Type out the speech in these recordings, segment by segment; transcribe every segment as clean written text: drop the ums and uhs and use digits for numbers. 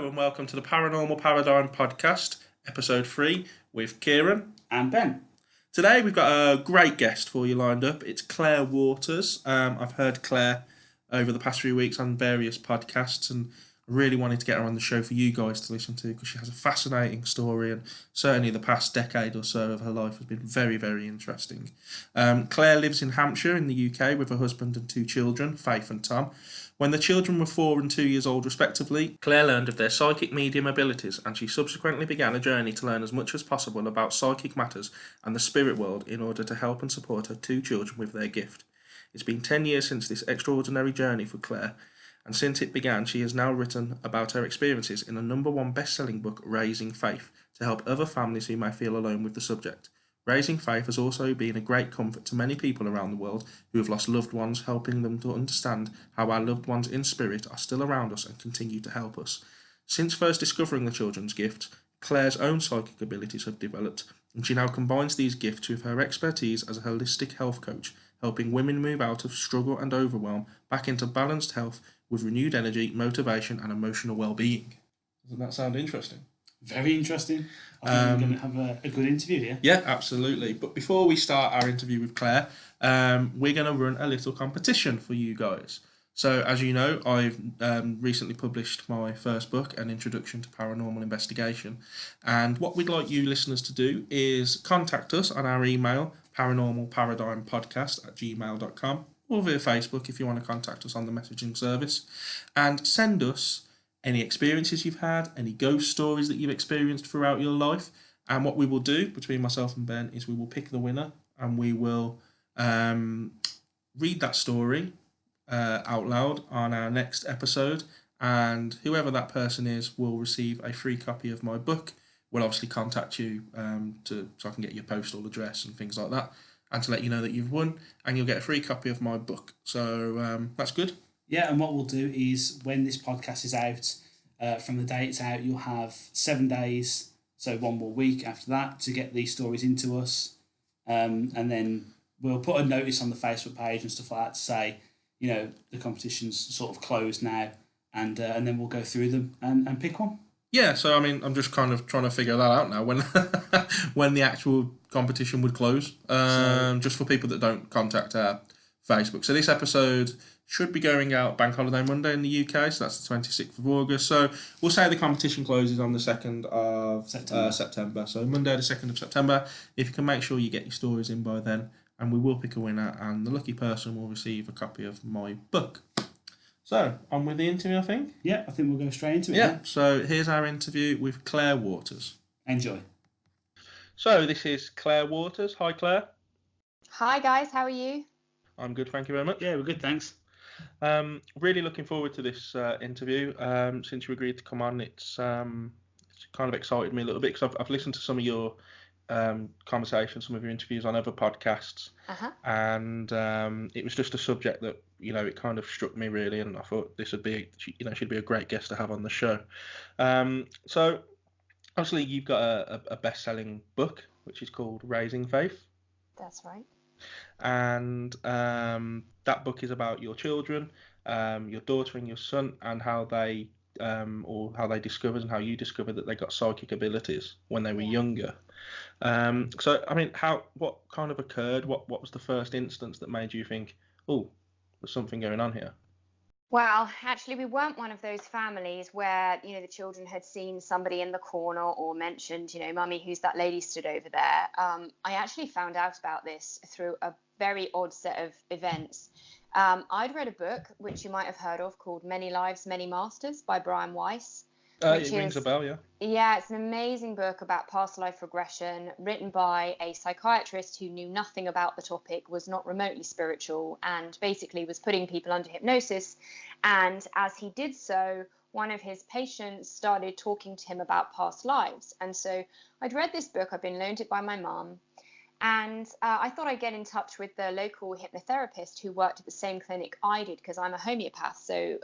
Hello and welcome to the Paranormal Paradigm Podcast, episode 3 with Kieran and Ben. Today we've got a great guest for you lined up. It's Claire Waters. I've heard Claire over the past few weeks on various podcasts and I really wanted to get her on the show for you guys to listen to because she has a fascinating story and certainly the past decade or so of her life has been very, very interesting. Claire lives in Hampshire in the UK with her husband and 2 children, Faith and Tom. When the children were 4 and 2 years old respectively, Claire learned of their psychic medium abilities and she subsequently began a journey to learn as much as possible about psychic matters and the spirit world in order to help and support her 2 children with their gift. It's been 10 years since this extraordinary journey for Claire, and since it began she has now written about her experiences in a #1 best-selling book, Raising Faith, to help other families who may feel alone with the subject. Raising Faith has also been a great comfort to many people around the world who have lost loved ones, helping them to understand how our loved ones in spirit are still around us and continue to help us. Since first discovering the children's gifts, Claire's own psychic abilities have developed, and she now combines these gifts with her expertise as a holistic health coach, helping women move out of struggle and overwhelm back into balanced health with renewed energy, motivation and emotional well-being. Doesn't that sound interesting? Very interesting. I think we're going to have a good interview here. Yeah, absolutely. But before we start our interview with Claire, we're going to run a little competition for you guys. So, as you know, I've recently published my first book, An Introduction to Paranormal Investigation. And what we'd like you listeners to do is contact us on our email, paranormalparadigmpodcast@gmail.com, or via Facebook if you want to contact us on the messaging service, and send us any experiences you've had, any ghost stories that you've experienced throughout your life. And what we will do between myself and Ben is we will pick the winner and we will read that story out loud on our next episode. And whoever that person is will receive a free copy of my book. We'll obviously contact you so I can get your postal address and things like that, and to let you know that you've won, and you'll get a free copy of my book. So that's good. Yeah, and what we'll do is when this podcast is out, from the day it's out, you'll have 7 days, so 1 more week after that, to get these stories into us. And then we'll put a notice on the Facebook page and stuff like that to say, you know, the competition's sort of closed now, and then we'll go through them and pick one. Yeah, so I mean, I'm just kind of trying to figure that out now when when the actual competition would close, just for people that don't contact our Facebook. So this episode should be going out Bank Holiday Monday in the UK, so that's the 26th of August. So we'll say the competition closes on the 2nd of September. So Monday the 2nd of September. If you can make sure you get your stories in by then, and we will pick a winner, and the lucky person will receive a copy of my book. So, on with the interview, I think? Yeah, I think we'll go straight into it. Yeah, so here's our interview with Claire Waters. Enjoy. So, this is Claire Waters. Hi, Claire. Hi, guys. How are you? I'm good, thank you very much. Yeah, we're good, thanks. Really looking forward to this interview. Since you agreed to come on, it's kind of excited me a little bit because I've listened to some of your conversations, some of your interviews on other podcasts, and it was just a subject that, you know, it kind of struck me really, and I thought this would be, you know, she'd be a great guest to have on the show. So obviously you've got a best-selling book which is called Raising Faith. That's right. And that book is about your children, your daughter and your son, and how they discovered and how you discovered that they got psychic abilities when they were younger. So I mean, what kind of occurred? What was the first instance that made you think, oh, there's something going on here? Well, actually, we weren't one of those families where, you know, the children had seen somebody in the corner or mentioned, you know, Mummy, who's that lady stood over there? I actually found out about this through a very odd set of events. I'd read a book, which you might have heard of, called Many Lives, Many Masters by Brian Weiss. It rings a bell, yeah. Yeah, it's an amazing book about past life regression, written by a psychiatrist who knew nothing about the topic, was not remotely spiritual, and basically was putting people under hypnosis. And as he did so, one of his patients started talking to him about past lives. And so I'd read this book, I'd been loaned it by my mum, and I thought I'd get in touch with the local hypnotherapist who worked at the same clinic I did, because I'm a homeopath. So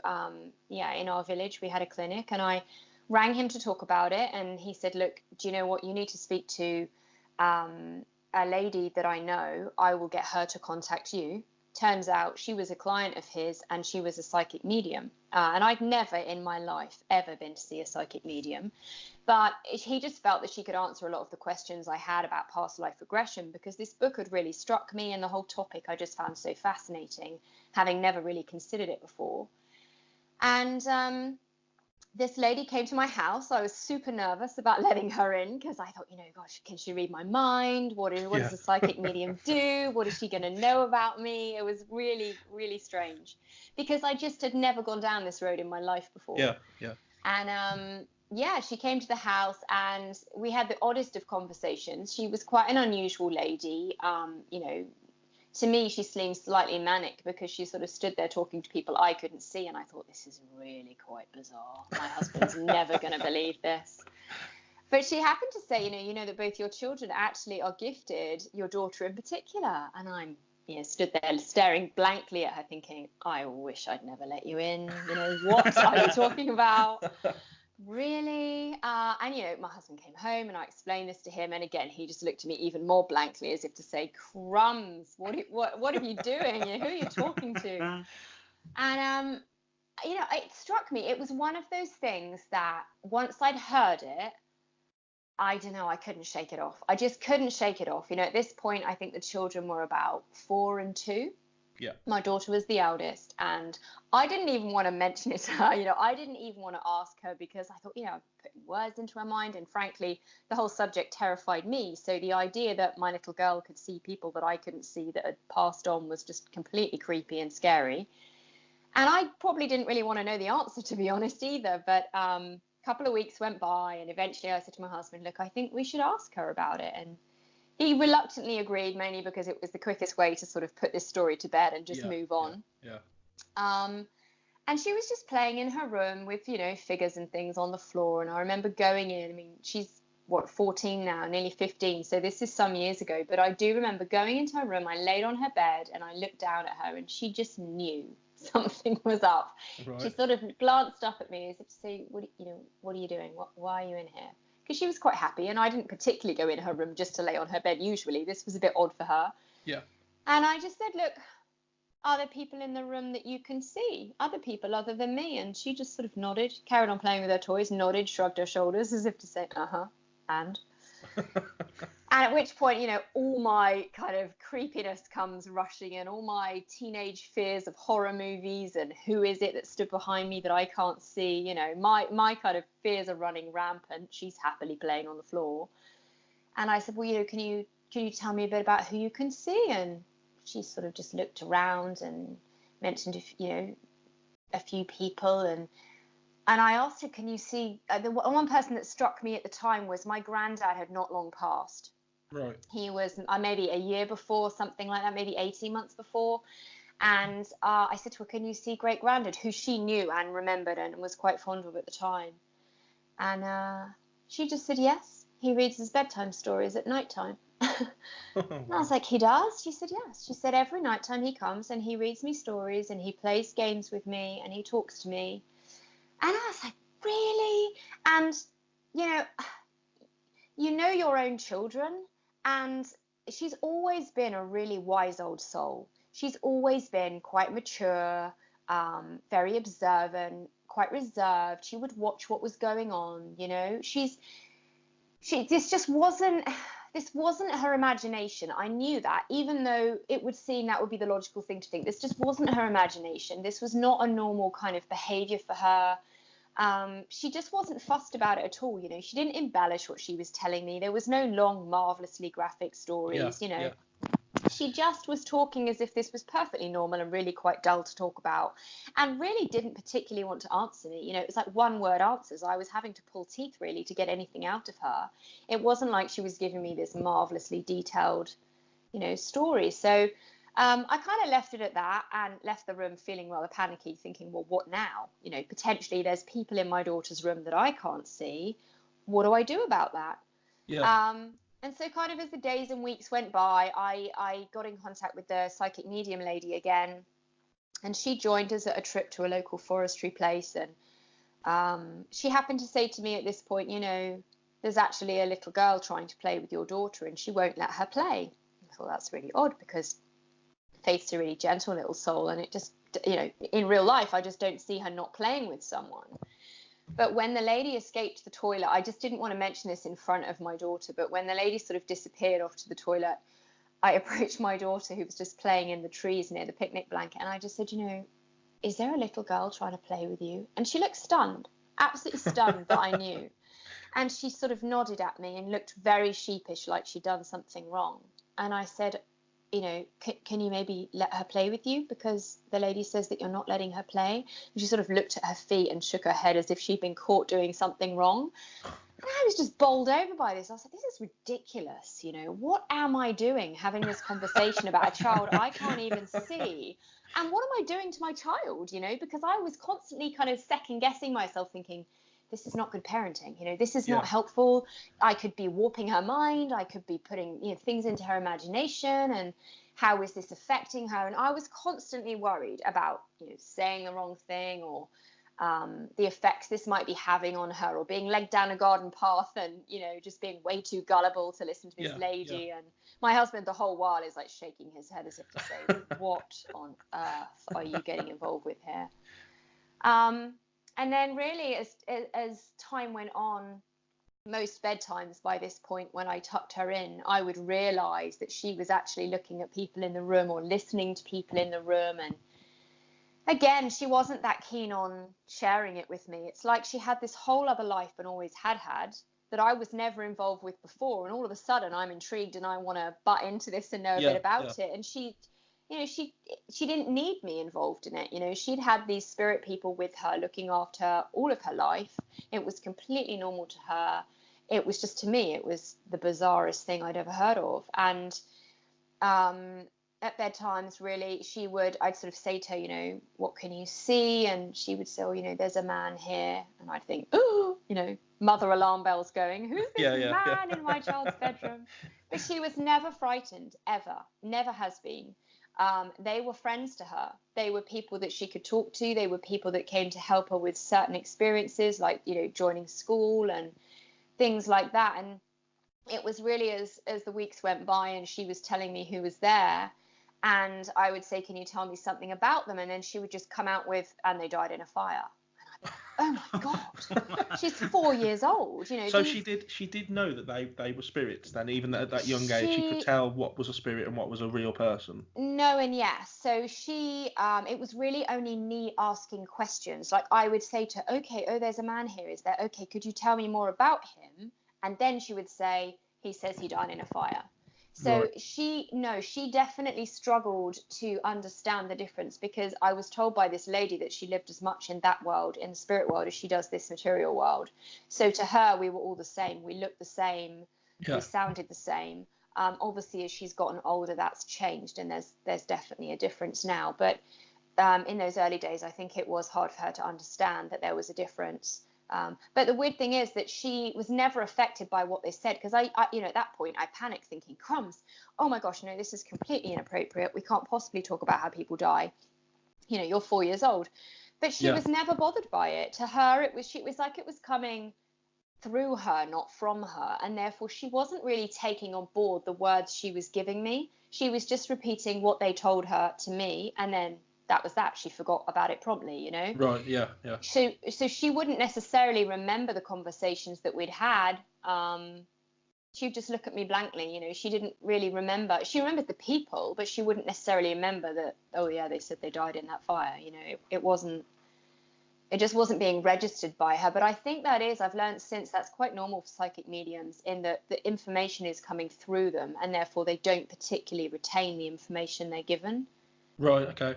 in our village we had a clinic, and I rang him to talk about it, and he said, look, do you know what, you need to speak to a lady that I know. I will get her to contact you turns out she was a client of his and she was a psychic medium. And I'd never in my life ever been to see a psychic medium. But he just felt that she could answer a lot of the questions I had about past life regression, because this book had really struck me, and the whole topic I just found so fascinating, having never really considered it before. And this lady came to my house. I was super nervous about letting her in because I thought, gosh, can she read my mind? What does a psychic medium do? What is she going to know about me? It was really, really strange because I just had never gone down this road in my life before. Yeah. And she came to the house and we had the oddest of conversations. She was quite an unusual lady. To me, she seemed slightly manic because she sort of stood there talking to people I couldn't see. And I thought, this is really quite bizarre. My husband's never going to believe this. But she happened to say, that both your children actually are gifted, your daughter in particular. And I'm, stood there staring blankly at her thinking, I wish I'd never let you in. What are you talking about? Really? And my husband came home and I explained this to him, and again he just looked at me even more blankly as if to say, crumbs, what are you doing? Who are you talking to? And it struck me, it was one of those things that once I'd heard it, I don't know, I couldn't shake it off. I just couldn't shake it off. At this point I think the children were about 4 and 2. Yeah. My daughter was the eldest, and I didn't even want to mention it to her. I didn't even want to ask her because I thought, I'm putting words into her mind, and frankly, the whole subject terrified me. So the idea that my little girl could see people that I couldn't see that had passed on was just completely creepy and scary. And I probably didn't really want to know the answer, to be honest, either. But a couple of weeks went by, and eventually I said to my husband, look, I think we should ask her about it. And he reluctantly agreed, mainly because it was the quickest way to sort of put this story to bed and just move on. Yeah. And she was just playing in her room with, figures and things on the floor. And I remember going in. I mean, she's 14 now, nearly 15. So this is some years ago. But I do remember going into her room. I laid on her bed and I looked down at her, and she just knew something was up. Right. She sort of glanced up at me as if to say, what are you doing? Why are you in here? Because she was quite happy, and I didn't particularly go in her room just to lay on her bed usually. This was a bit odd for her. Yeah. And I just said, look, are there people in the room that you can see? Other people other than me? And she just sort of nodded, carried on playing with her toys, nodded, shrugged her shoulders as if to say, and? And at which point, all my kind of creepiness comes rushing in, all my teenage fears of horror movies and who is it that stood behind me that I can't see, my kind of fears are running rampant. She's happily playing on the floor. And I said, well, can you tell me a bit about who you can see? And she sort of just looked around and mentioned, a few people. And I asked her, can you see, the one person that struck me at the time was my granddad had not long passed. Right. He was maybe a year before, something like that, maybe 18 months before. And I said to her, can you see great granddad, who she knew and remembered and was quite fond of at the time? And she just said, yes, he reads his bedtime stories at night time. And I was like, he does? She said, yes. She said, every night time he comes and he reads me stories and he plays games with me and he talks to me. And I was like, really? And, you know your own children. And she's always been a really wise old soul. She's always been quite mature, very observant, quite reserved. She would watch what was going on, This wasn't her imagination. I knew that, even though it would seem that would be the logical thing to think. This just wasn't her imagination. This was not a normal kind of behavior for her. She just wasn't fussed about it at all. She didn't embellish what she was telling me. There was no long, marvelously graphic stories, Yeah. She just was talking as if this was perfectly normal and really quite dull to talk about, and really didn't particularly want to answer me. It was like one-word answers. I was having to pull teeth really to get anything out of her. It wasn't like she was giving me this marvelously detailed, story. So I kind of left it at that and left the room feeling rather panicky, thinking, well, what now? Potentially there's people in my daughter's room that I can't see. What do I do about that? Yeah. And so kind of as the days and weeks went by, I got in contact with the psychic medium lady again, and she joined us at a trip to a local forestry place. And she happened to say to me at this point, there's actually a little girl trying to play with your daughter and she won't let her play. I thought that's really odd because Faith's a really gentle little soul, and it just, you know, in real life, I just don't see her not playing with someone. But when the lady escaped the toilet, I just didn't want to mention this in front of my daughter, but when the lady sort of disappeared off to the toilet, I approached my daughter, who was just playing in the trees near the picnic blanket, and I just said, you know, is there a little girl trying to play with you? And she looked stunned, absolutely stunned that I knew. And she sort of nodded at me and looked very sheepish, like she'd done something wrong. And I said, you know, can you maybe let her play with you? Because the lady says that you're not letting her play. And she sort of looked at her feet and shook her head as if she'd been caught doing something wrong. And I was just bowled over by this. I was like, this is ridiculous. You know, what am I doing having this conversation about a child I can't even see? And what am I doing to my child? You know, because I was constantly kind of second guessing myself, thinking, this is not good parenting. You know, this is not helpful. I could be warping her mind. I could be putting, you know, things into her imagination, and how is this affecting her? And I was constantly worried about, you know, saying the wrong thing, or the effects this might be having on her, or being led down a garden path and, you know, just being way too gullible to listen to this lady. Yeah. And my husband the whole while is like shaking his head as if to say, what on earth are you getting involved with here? And then really as time went on, most bedtimes by this point, when I tucked her in, I would realize that she was actually looking at people in the room, or listening to people in the room. And again, she wasn't that keen on sharing it with me. It's like she had this whole other life, and always had, that I was never involved with before. And all of a sudden I'm intrigued and I want to butt into this and know a bit about it. And she, you know, she didn't need me involved in it. You know, she'd had these spirit people with her, looking after her all of her life. It was completely normal to her. It was just, to me, it was the bizarrest thing I'd ever heard of. And at bedtimes, really, I'd sort of say to her, you know, what can you see? And she would say, oh, you know, there's a man here. And I'd think, oh, you know, mother alarm bells going. Who's this man in my child's bedroom? But she was never frightened, ever. Never has been. They were friends to her. They were people that she could talk to. They were people that came to help her with certain experiences, like, you know, joining school and things like that. And it was really as the weeks went by and she was telling me who was there, and I would say, can you tell me something about them? And then she would just come out with, and they died in a fire. And I'd be, oh my God, she's 4 years old, you know. So she did know that they were spirits then, even at that young age. She could tell what was a spirit and what was a real person. No and yes. So she, it was really only me asking questions. Like, I would say to her, okay, oh, there's a man here, is there? Okay, could you tell me more about him? And then she would say, he says he died in a fire. So right. She definitely struggled to understand the difference, because I was told by this lady that she lived as much in that world, in the spirit world, as she does this material world. So to her, we were all the same. We looked the same. Yeah. We sounded the same. Obviously, as she's gotten older, that's changed, and there's definitely a difference now. But in those early days, I think it was hard for her to understand that there was a difference. But the weird thing is that she was never affected by what they said, because I, you know, at that point I panicked, thinking, crumbs, oh my gosh, no, this is completely inappropriate. We can't possibly talk about how people die. You know, you're 4 years old. But she was never bothered by it. To her, it was like it was coming through her, not from her, and therefore she wasn't really taking on board the words she was giving me. She was just repeating what they told her to me, and then that was that. She forgot about it promptly, you know. Right. Yeah. So she wouldn't necessarily remember the conversations that we'd had. She'd just look at me blankly, you know. She didn't really remember. She remembered the people, but she wouldn't necessarily remember that, oh yeah, they said they died in that fire, you know. It just wasn't being registered by her. But I think I've learned since, that's quite normal for psychic mediums, in that the information is coming through them, and therefore they don't particularly retain the information they're given. Right. Okay.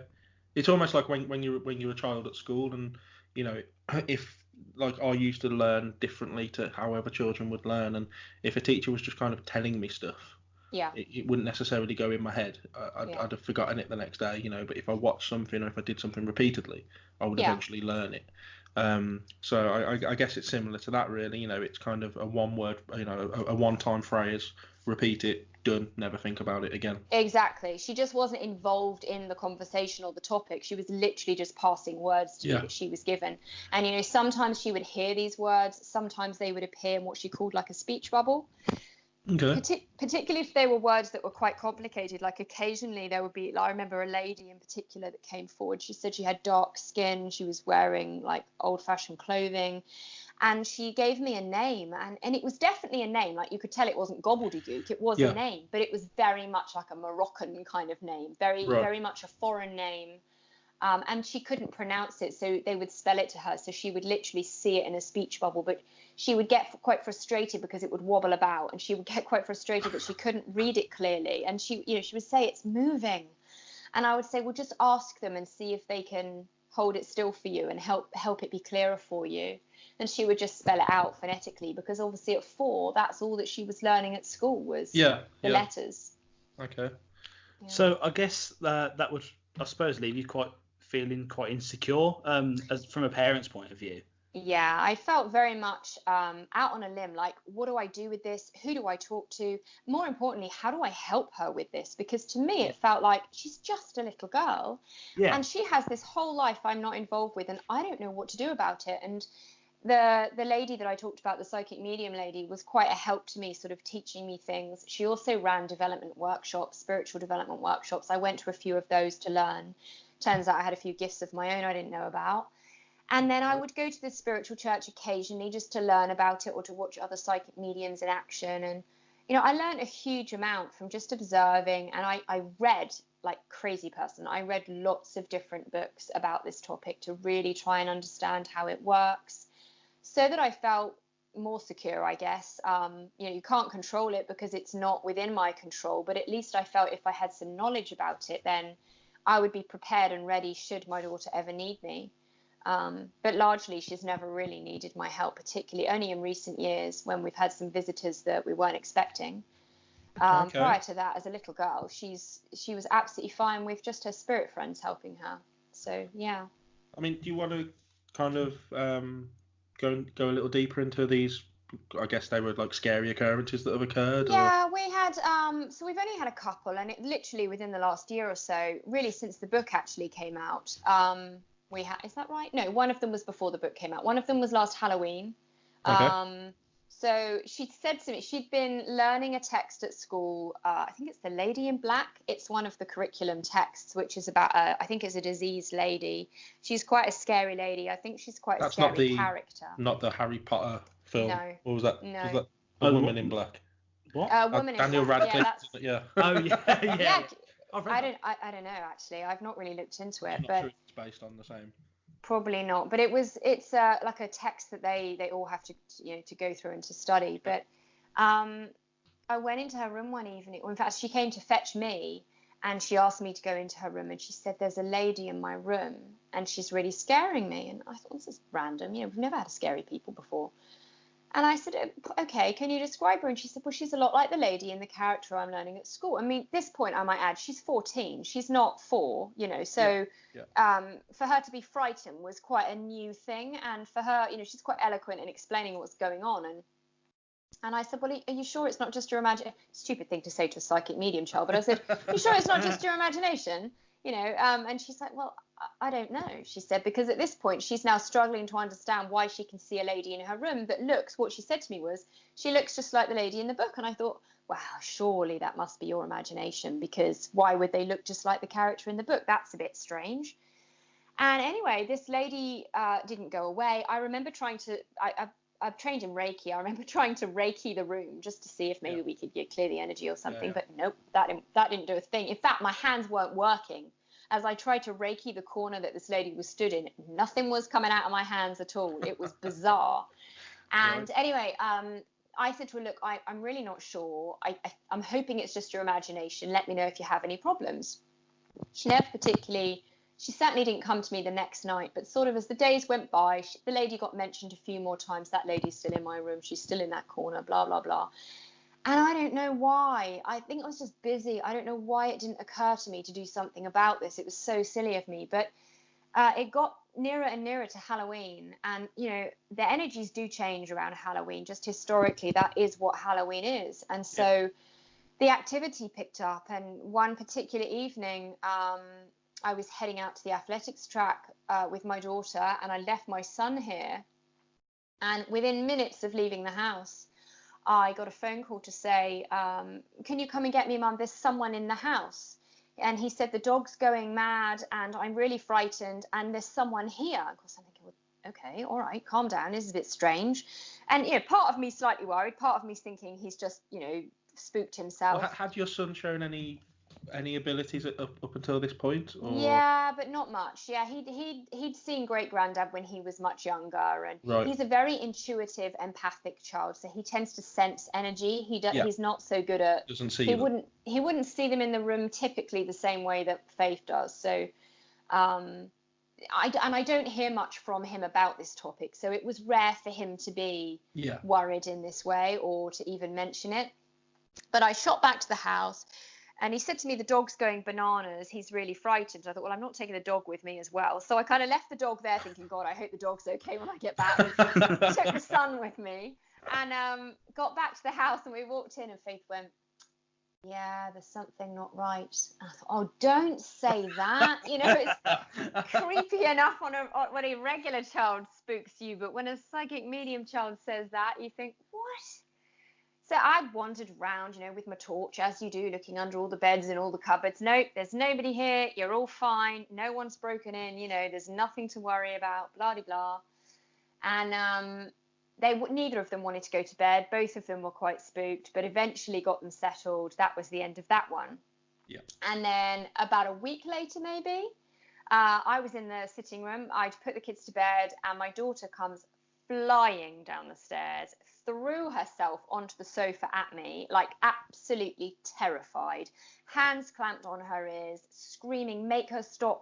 It's almost like when you're a child at school, and, you know, if, like, I used to learn differently to how other children would learn, and if a teacher was just kind of telling me stuff, it wouldn't necessarily go in my head. I'd have forgotten it the next day, you know. But if I watched something, or if I did something repeatedly, I would eventually learn it. So I guess it's similar to that, really. You know, it's kind of a one word, you know, a one-time phrase, repeat it, done, never think about it again. Exactly. She just wasn't involved in the conversation or the topic. She was literally just passing words to me that she was given. And, you know, sometimes she would hear these words, sometimes they would appear in what she called like a speech bubble. Okay. Particularly if they were words that were quite complicated. Like occasionally there would be, I remember a lady in particular that came forward. She said she had dark skin. She was wearing like old-fashioned clothing. And she gave me a name, and it was definitely a name. Like you could tell it wasn't gobbledygook. It was a Yeah. name, but it was very much like a Moroccan kind of name, very, Right. very much a foreign name. And she couldn't pronounce it, so they would spell it to her. So she would literally see it in a speech bubble, but she would get quite frustrated because it would wobble about, and she would get quite frustrated that she couldn't read it clearly. And she would say, it's moving. And I would say, well, just ask them and see if they can hold it still for you and help it be clearer for you. And she would just spell it out phonetically, because obviously at 4, that's all that she was learning at school was the letters. Okay. Yeah. So I guess that would, I suppose, leave you feeling quite insecure, as from a parent's point of view. Yeah, I felt very much out on a limb. Like, what do I do with this? Who do I talk to? More importantly, how do I help her with this? Because to me, it felt like she's just a little girl, and she has this whole life I'm not involved with, and I don't know what to do about it. And the lady that I talked about, the psychic medium lady, was quite a help to me, sort of teaching me things. She also ran development workshops, spiritual development workshops. I went to a few of those to learn. Turns out I had a few gifts of my own I didn't know about. And then I would go to the spiritual church occasionally just to learn about it or to watch other psychic mediums in action. And, I learned a huge amount from just observing. And I read like crazy person. I read lots of different books about this topic to really try and understand how it works, so that I felt more secure, I guess. You can't control it because it's not within my control, but at least I felt if I had some knowledge about it, then I would be prepared and ready should my daughter ever need me. But largely, she's never really needed my help, particularly only in recent years when we've had some visitors that we weren't expecting. Okay. Prior to that, as a little girl, she was absolutely fine with just her spirit friends helping her. So, yeah. I mean, do you want to kind of go a little deeper into these? I guess they were like scary occurrences that have occurred. Yeah, we had so we've only had a couple, and it literally within the last year or so, really since the book actually came out. Is that right? No, one of them was before the book came out. One of them was last Halloween. Okay. So she'd said to me, she'd been learning a text at school. I think it's The Lady in Black. It's one of the curriculum texts, which is about, I think it's a diseased lady. She's quite a scary lady. I think she's quite a scary character. Not the Harry Potter film. No. What was that? No. Was that The Woman in Black? What? Woman in Daniel Black. Radcliffe. Yeah, Oh yeah, yeah. yeah. I don't know actually. I've not really looked into it, I'm not but sure it's based on the same. probably not. But it's like a text that they all have to to go through and to study. But I went into her room one evening. In fact, she came to fetch me, and she asked me to go into her room, and she said, "There's a lady in my room, and she's really scaring me." And I thought, this is random. We've never had scary people before. And I said, okay, can you describe her? And she said, well, she's a lot like the lady in the character I'm learning at school. I mean, at this point, I might add, she's 14. She's not 4, So for her to be frightened was quite a new thing. And for her, she's quite eloquent in explaining what's going on. And I said, well, are you sure it's not just your imagination? Stupid thing to say to a psychic medium child. But I said, are you sure it's not just your imagination? And she's like, well, I don't know, she said, because at this point she's now struggling to understand why she can see a lady in her room that looks, what she said to me was, she looks just like the lady in the book. And I thought, wow, surely that must be your imagination, because why would they look just like the character in the book? That's a bit strange. And anyway, this lady didn't go away. I remember I've trained in Reiki. I remember trying to Reiki the room just to see if maybe we could clear the energy or something. But nope, that didn't do a thing. In fact, my hands weren't working. As I tried to Reiki the corner that this lady was stood in, nothing was coming out of my hands at all. It was bizarre. And anyway, I said to her, look, I'm really not sure. I'm hoping it's just your imagination. Let me know if you have any problems. She certainly didn't come to me the next night, but sort of as the days went by, the lady got mentioned a few more times. That lady's still in my room. She's still in that corner, blah, blah, blah. And I don't know why. I think I was just busy. I don't know why it didn't occur to me to do something about this. It was so silly of me. But it got nearer and nearer to Halloween. And, the energies do change around Halloween. Just historically, that is what Halloween is. And so the activity picked up. And one particular evening, I was heading out to the athletics track with my daughter, and I left my son here. And within minutes of leaving the house, I got a phone call to say, can you come and get me, Mum? There's someone in the house. And he said, the dog's going mad and I'm really frightened and there's someone here. Of course, I'm thinking, well, okay, all right, calm down. This is a bit strange. And, part of me slightly worried. Part of me thinking he's just, spooked himself. Well, had your son shown any abilities up until this point? Or? Yeah, but not much. Yeah, he'd seen great granddad when he was much younger, and right. He's a very intuitive, empathic child. So he tends to sense energy. He's not so good at. Doesn't see he them. He wouldn't see them in the room typically the same way that Faith does. So, I don't hear much from him about this topic. So it was rare for him to be worried in this way or to even mention it. But I shot back to the house. And he said to me, the dog's going bananas. He's really frightened. I thought, well, I'm not taking the dog with me as well. So I kind of left the dog there thinking, God, I hope the dog's okay when I get back. Took the son with me and got back to the house and we walked in and Faith went, yeah, there's something not right. And I thought, oh, don't say that. It's creepy enough when a regular child spooks you. But when a psychic medium child says that, you think, what? So I wandered around, with my torch, as you do, looking under all the beds and all the cupboards. Nope, there's nobody here. You're all fine. No one's broken in. There's nothing to worry about, blah, blah, blah. And neither of them wanted to go to bed. Both of them were quite spooked, but eventually got them settled. That was the end of that one. Yeah. And then about a week later, maybe, I was in the sitting room. I'd put the kids to bed, and my daughter comes flying down the stairs, threw herself onto the sofa at me, like absolutely terrified, hands clamped on her ears, screaming, make her stop,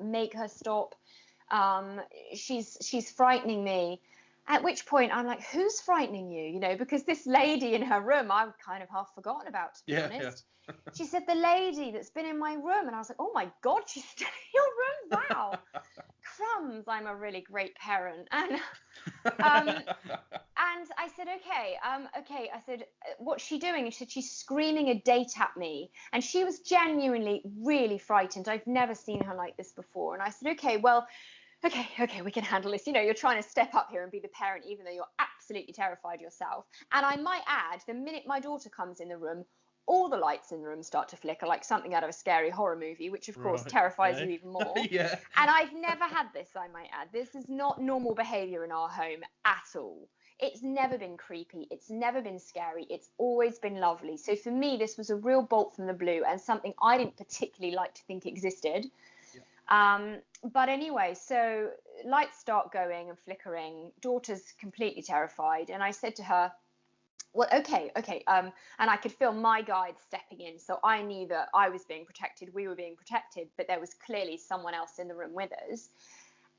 she's frightening me. At which point I'm like, who's frightening you? Because this lady in her room, I've kind of half forgotten about, to be honest. Yeah. She said, the lady that's been in my room. And I was like, oh my God, she's still in your room? Wow. Crumbs, I'm a really great parent. And and I said, okay. I said, what's she doing? And she said, she's screaming a date at me. And she was genuinely really frightened. I've never seen her like this before. And I said, okay, well, okay, we can handle this. You're trying to step up here and be the parent, even though you're absolutely terrified yourself. And I might add, the minute my daughter comes in the room, all the lights in the room start to flicker like something out of a scary horror movie, which of course terrifies you even more. Yeah. And I've never had this, I might add. This is not normal behavior in our home at all. It's never been creepy. It's never been scary. It's always been lovely. So for me, this was a real bolt from the blue and something I didn't particularly like to think existed. Yeah. But anyway, so lights start going and flickering. Daughter's completely terrified. And I said to her, well, okay. And I could feel my guide stepping in. So I knew that I was being protected. We were being protected. But there was clearly someone else in the room with us.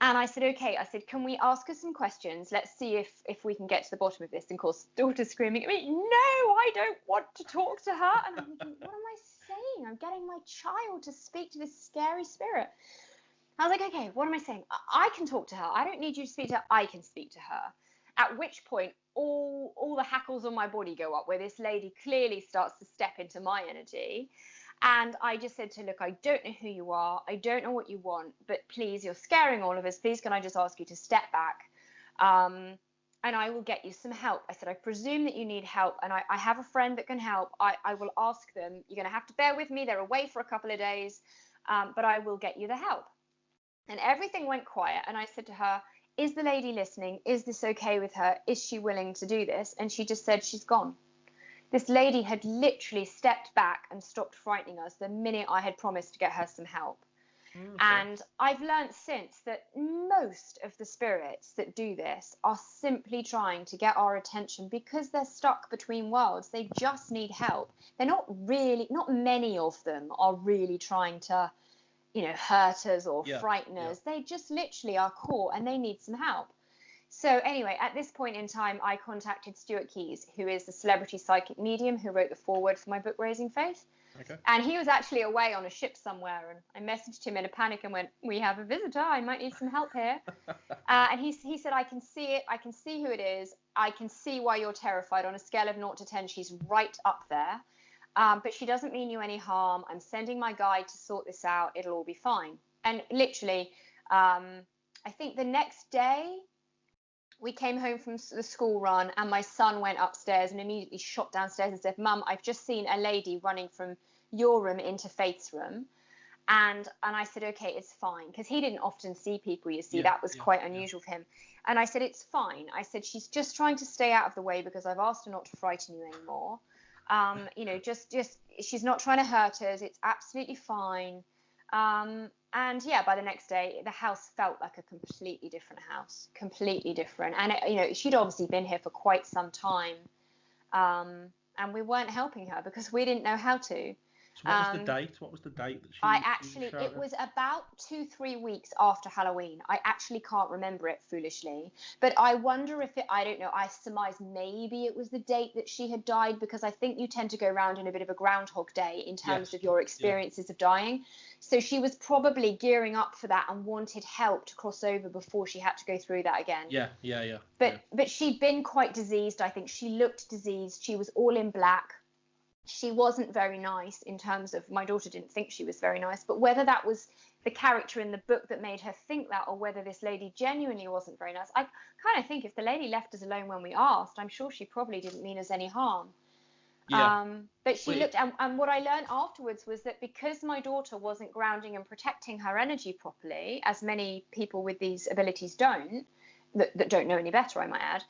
And I said, okay. I said, can we ask her some questions? Let's see if we can get to the bottom of this. And of course, daughter's screaming at me, no, I don't want to talk to her. And I'm thinking, what am I saying? I'm getting my child to speak to this scary spirit. I was like, okay, what am I saying? I can talk to her. I don't need you to speak to her. I can speak to her. At which point, all the hackles on my body go up, where this lady clearly starts to step into my energy. And I just said to her, look, I don't know who you are. I don't know what you want, but please, you're scaring all of us. Please, can I just ask you to step back? And I will get you some help. I said, I presume that you need help, and I have a friend that can help. I will ask them. You're going to have to bear with me. They're away for a couple of days, but I will get you the help. And everything went quiet. And I said to her, is the lady listening? Is this okay with her? Is she willing to do this? And she just said, she's gone. This lady had literally stepped back and stopped frightening us the minute I had promised to get her some help. Okay. And I've learned since that most of the spirits that do this are simply trying to get our attention because they're stuck between worlds. They just need help. They're not many of them are really trying to, hurt us or frighten us. They just literally are caught and they need some help. So anyway, at this point in time, I contacted Stuart Keyes, who is the celebrity psychic medium who wrote the foreword for my book, Raising Faith. Okay. And he was actually away on a ship somewhere. And I messaged him in a panic and went, we have a visitor. I might need some help here. And he said, I can see it. I can see who it is. I can see why you're terrified. On a scale of 0 to 10, she's right up there. But she doesn't mean you any harm. I'm sending my guide to sort this out. It'll all be fine. And literally, I think the next day, we came home from the school run, and my son went upstairs and immediately shot downstairs and said, Mum, I've just seen a lady running from your room into Faith's room. And I said, okay, it's fine, because he didn't often see people, you see. That was quite unusual for him. And I said, it's fine. I said, she's just trying to stay out of the way because I've asked her not to frighten you anymore. You know, just she's not trying to hurt us. It's absolutely fine. And yeah, by the next day, the house felt like a completely different house, completely different. And, you know, she'd obviously been here for quite some time. And we weren't helping her because we didn't know how to. So what was the date? What was the date that she? It was about 2-3 weeks after Halloween. I actually can't remember it, foolishly, but I wonder if I don't know. I surmise maybe it was the date that she had died, because I think you tend to go around in a bit of a Groundhog Day in terms of your experiences of dying. So she was probably gearing up for that and wanted help to cross over before she had to go through that again. Yeah. But she'd been quite diseased. I think she looked diseased. She was all in black. She wasn't very nice in terms of, my daughter didn't think she was very nice, but whether that was the character in the book that made her think that, or whether this lady genuinely wasn't very nice, I kind of think if the lady left us alone when we asked, I'm sure she probably didn't mean us any harm. But she looked, and what I learned afterwards was that because my daughter wasn't grounding and protecting her energy properly, as many people with these abilities don't, that don't know any better, I might add,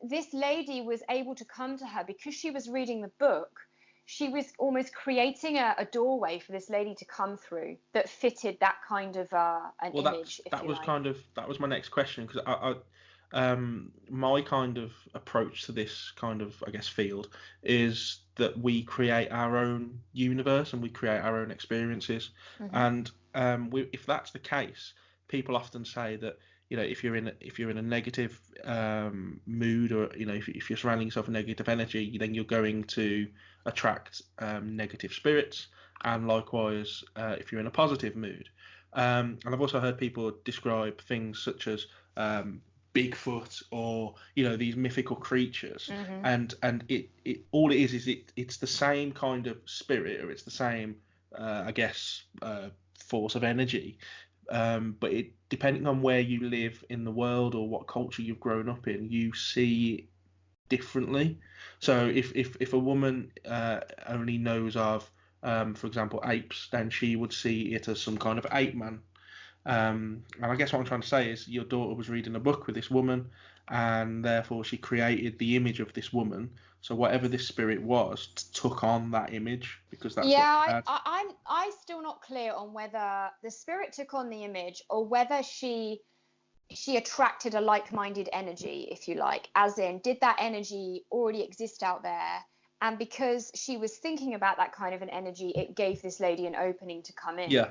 this lady was able to come to her because she was reading the book. She was almost creating a doorway for this lady to come through that fitted that kind of an image. That was my next question, because my kind of approach to this kind of, I guess, field is that we create our own universe and we create our own experiences. And if that's the case, people often say that, you know, if you're in a negative mood, or, you know, if you're surrounding yourself with negative energy, then you're going to attract negative spirits, and likewise if you're in a positive mood. And I've also heard people describe things such as Bigfoot, or, you know, these mythical creatures, and it all it is it's the same kind of spirit, or it's the same I guess force of energy. But depending on where you live in the world or what culture you've grown up in, you see it differently. So if a woman only knows of, for example, apes, then she would see it as some kind of ape man. And I guess what I'm trying to say is your daughter was reading a book with this woman, and therefore she created the image of this woman. So whatever this spirit was took on that image, because that's I'm still not clear on whether the spirit took on the image or whether she attracted a like-minded energy, if you like, as in, did that energy already exist out there? And because she was thinking about that kind of an energy, it gave this lady an opening to come in. Yeah.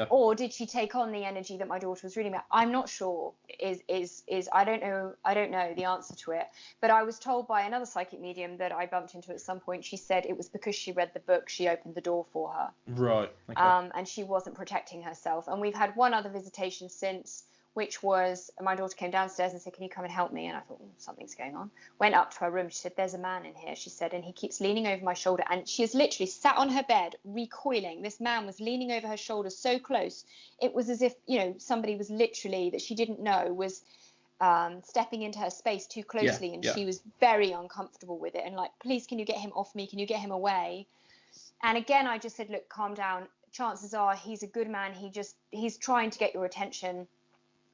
Or did she take on the energy that my daughter was reading about? I'm not sure. I don't know the answer to it. But I was told by another psychic medium that I bumped into at some point. She said it was because she read the book, she opened the door for her. Right. Okay. And she wasn't protecting herself. And we've had one other visitation since, which was my daughter came downstairs and said, can you come and help me? And I thought, something's going on. Went up to her room. She said, there's a man in here, she said, and he keeps leaning over my shoulder. And she is literally sat on her bed, recoiling. This man was leaning over her shoulder so close. It was as if, you know, somebody was literally, that she didn't know, was stepping into her space too closely. And she was very uncomfortable with it. And like, please, can you get him off me? Can you get him away? And again, I just said, look, calm down. Chances are he's a good man. He's trying to get your attention.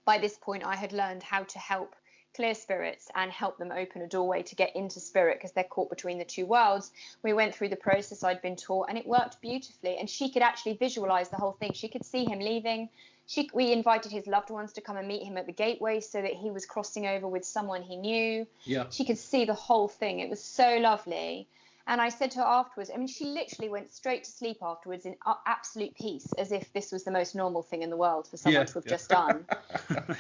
By this point, I had learned how to help clear spirits and help them open a doorway to get into spirit, because they're caught between the two worlds. We went through the process I'd been taught, and it worked beautifully. And she could actually visualize the whole thing. She could see him leaving. We invited his loved ones to come and meet him at the gateway so that he was crossing over with someone he knew. Yeah. She could see the whole thing. It was so lovely. And I said to her afterwards, I mean, she literally went straight to sleep afterwards in absolute peace, as if this was the most normal thing in the world for someone to have just done.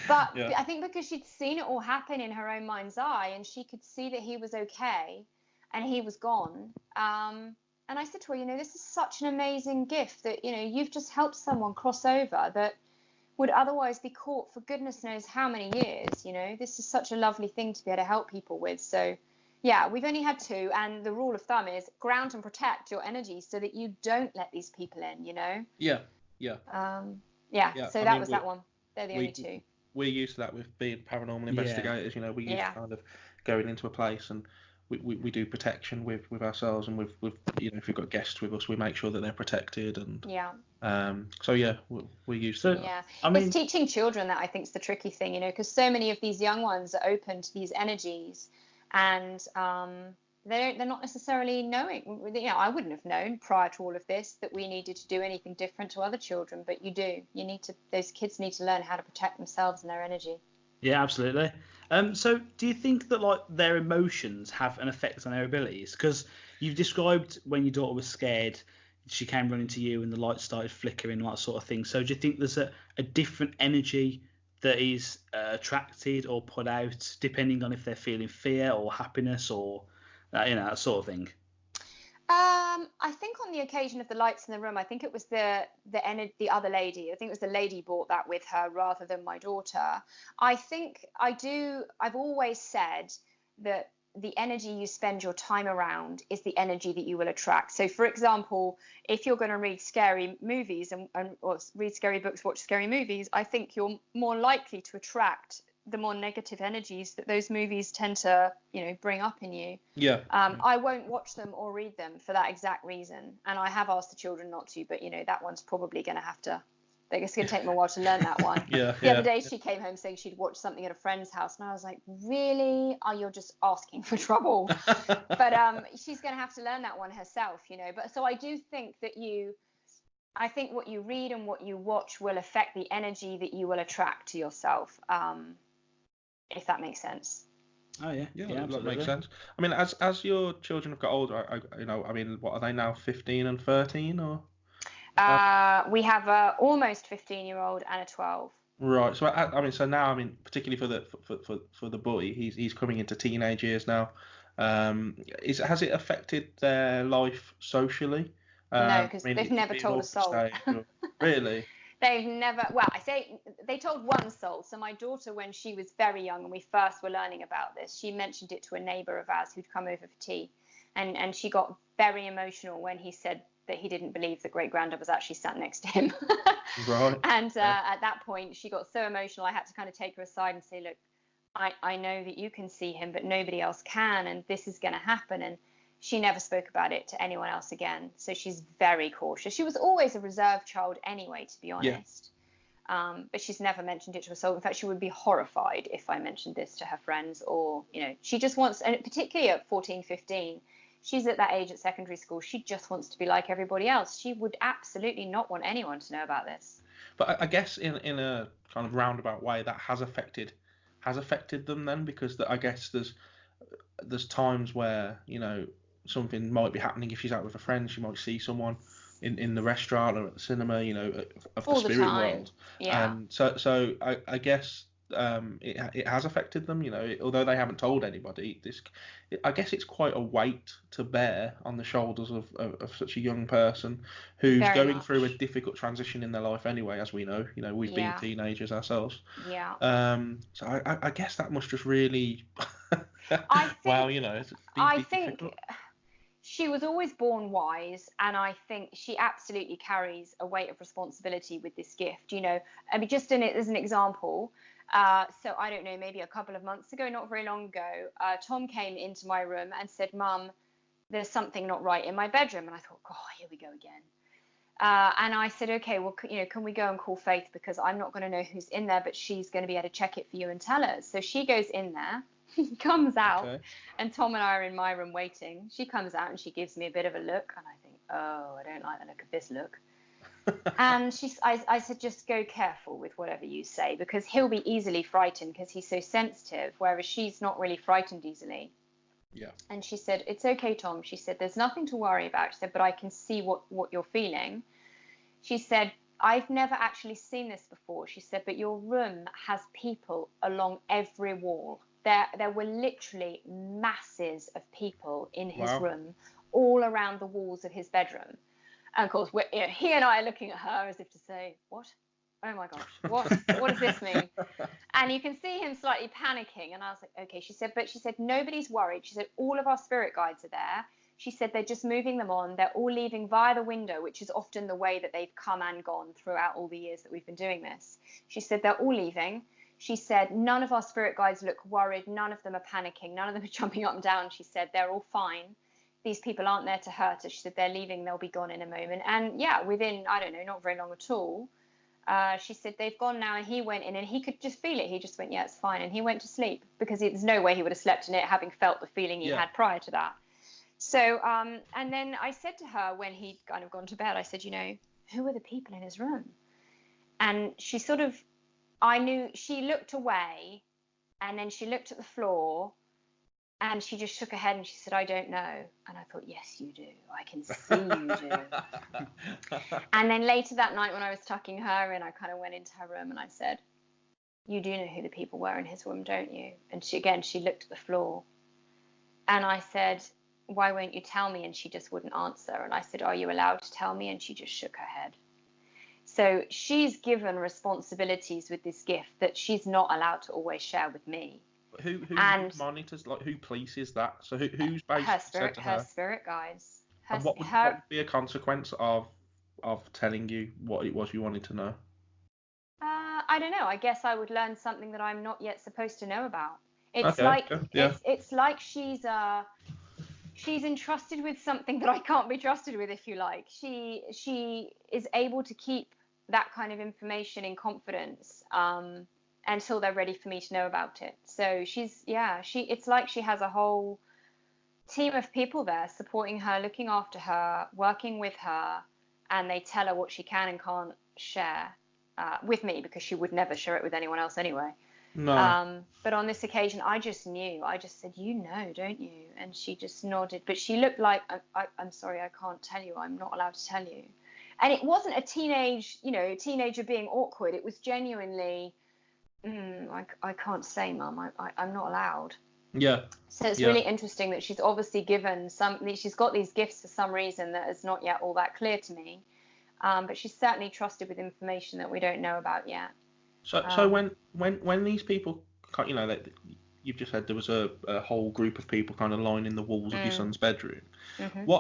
But I think because she'd seen it all happen in her own mind's eye, and she could see that he was okay and he was gone. And I said to her, you know, this is such an amazing gift that, you know, you've just helped someone cross over that would otherwise be caught for goodness knows how many years. You know, this is such a lovely thing to be able to help people with. So yeah, we've only had 2, and the rule of thumb is ground and protect your energy so that you don't let these people in, you know? Yeah. So that was that one. They're the only 2. we're used to that with being paranormal investigators. You know, we're used to kind of going into a place and we do protection with ourselves and with you know, if we've got guests with us, we make sure that they're protected and so yeah, we're used to that. Yeah, I mean, it's teaching children that I think is the tricky thing, you know, because so many of these young ones are open to these energies, and they're not necessarily knowing. You know, I wouldn't have known prior to all of this that we needed to do anything different to other children, but you do. You need to. Those kids need to learn how to protect themselves and their energy. Yeah, absolutely. So do you think that like their emotions have an effect on their abilities? Because you've described when your daughter was scared, she came running to you and the light started flickering, that sort of thing. So do you think there's a different energy that is attracted or put out depending on if they're feeling fear or happiness or you know, that sort of thing? I think on the occasion of the lights in the room, I think it was the other lady. I think it was the lady brought that with her rather than my daughter. I think I've always said that the energy you spend your time around is the energy that you will attract. So, for example, if you're going to read scary movies or read scary books, watch scary movies, I think you're more likely to attract the more negative energies that those movies tend to, you know, bring up in you. I won't watch them or read them for that exact reason, and I have asked the children not to, but you know, that one's probably going to have to. It's going to take them a while to learn that one. The other day she came home saying she'd watched something at a friend's house, and I was like, really? Oh, you're just asking for trouble. But she's going to have to learn that one herself, you know. But so I do think that I think what you read and what you watch will affect the energy that you will attract to yourself, if that makes sense. Oh yeah, that makes sense. I mean, as your children have got older, you know, I mean, what are they now, 15 and 13 or? We have a almost 15-year-old and a 12. Right. So I mean, so now, I mean, particularly for the boy, he's coming into teenage years now. Has it affected their life socially? No, because they've never told a soul. Really? They've never. Well, I say they told one soul. So my daughter, when she was very young and we first were learning about this, she mentioned it to a neighbour of ours who'd come over for tea, and she got very emotional when he said that he didn't believe that great granddad was actually sat next to him. Right. And at that point, she got so emotional, I had to kind of take her aside and say, look, I know that you can see him, but nobody else can, and this is going to happen. And she never spoke about it to anyone else again. So she's very cautious. She was always a reserved child anyway, to be honest. But she's never mentioned it to a soul. In fact, she would be horrified if I mentioned this to her friends, or, you know, she just wants, and particularly at 14, 15, she's at that age at secondary school. She just wants to be like everybody else. She would absolutely not want anyone to know about this. But I guess in a kind of roundabout way, that has affected them then, because I guess there's times where, you know, something might be happening. If she's out with a friend, she might see someone in the restaurant or at the cinema, you know, of the spirit world. So I guess it has affected them, you know, although they haven't told anybody. I guess it's quite a weight to bear on the shoulders of such a young person who's Very going much. through a difficult transition in their life anyway, as we know. You know, we've been teenagers ourselves. So I guess that must just really wow, you know, I think she was always born wise, and I think she absolutely carries a weight of responsibility with this gift. You know, I mean, just as an example, so I don't know, maybe a couple of months ago, not very long ago, Tom came into my room and said, Mum, there's something not right in my bedroom. And I thought, God, here we go again. And I said, okay, well, you know, can we go and call Faith, because I'm not going to know who's in there, but she's going to be able to check it for you and tell us. So she goes in there. Comes out, and Tom and I are in my room waiting. She comes out and she gives me a bit of a look, and I think, oh, I don't like the look of this look. And I said, just go careful with whatever you say, because he'll be easily frightened because he's so sensitive, whereas she's not really frightened easily. And she said, it's okay, Tom. She said, there's nothing to worry about. She said, but I can see what you're feeling. She said, I've never actually seen this before. She said, but your room has people along every wall. There were literally masses of people in his room, all around the walls of his bedroom. And of course, he and I are looking at her as if to say, what? Oh my gosh, what does this mean? And you can see him slightly panicking. And I was like, okay. She said, nobody's worried. She said, all of our spirit guides are there. She said, they're just moving them on. They're all leaving via the window, which is often the way that they've come and gone throughout all the years that we've been doing this. She said, they're all leaving. She said, none of our spirit guides look worried. None of them are panicking. None of them are jumping up and down. She said, they're all fine. These people aren't there to hurt us. She said, they're leaving. They'll be gone in a moment. And yeah, within, I don't know, not very long at all, she said, they've gone now. And he went in and he could just feel it. He just went, yeah, it's fine. And he went to sleep because there's no way he would have slept in it having felt the feeling he had prior to that. So, and then I said to her when he'd kind of gone to bed, I said, you know, who are the people in his room? And she sort of, I knew, she looked away and then she looked at the floor and she just shook her head and she said, I don't know. And I thought, yes, you do. I can see you do. And then later that night when I was tucking her in, I kind of went into her room and I said, you do know who the people were in his room, don't you? And she looked at the floor. And I said, why won't you tell me? And she just wouldn't answer. And I said, are you allowed to tell me? And she just shook her head. So she's given responsibilities with this gift that she's not allowed to always share with me. Who monitors, like who polices that? So who's basically said to her? Her spirit guides. And what would be a consequence of telling you what it was you wanted to know? I don't know. I guess I would learn something that I'm not yet supposed to know about. It's it's like she's entrusted with something that I can't be trusted with, if you like. She is able to keep that kind of information in confidence until they're ready for me to know about it. So it's like she has a whole team of people there supporting her, looking after her, working with her, and they tell her what she can and can't share with me because she would never share it with anyone else anyway. No. But on this occasion, I just knew. I just said, you know, don't you? And she just nodded. But she looked like, I'm sorry, I can't tell you. I'm not allowed to tell you. And it wasn't a teenager being awkward. It was genuinely, I can't say, Mum. I'm not allowed. Yeah. So it's really interesting that she's obviously given she's got these gifts for some reason that is not yet all that clear to me. But she's certainly trusted with information that we don't know about yet. So when these people, you know, that you've just said there was a whole group of people kind of lining the walls of your son's bedroom. Mm-hmm.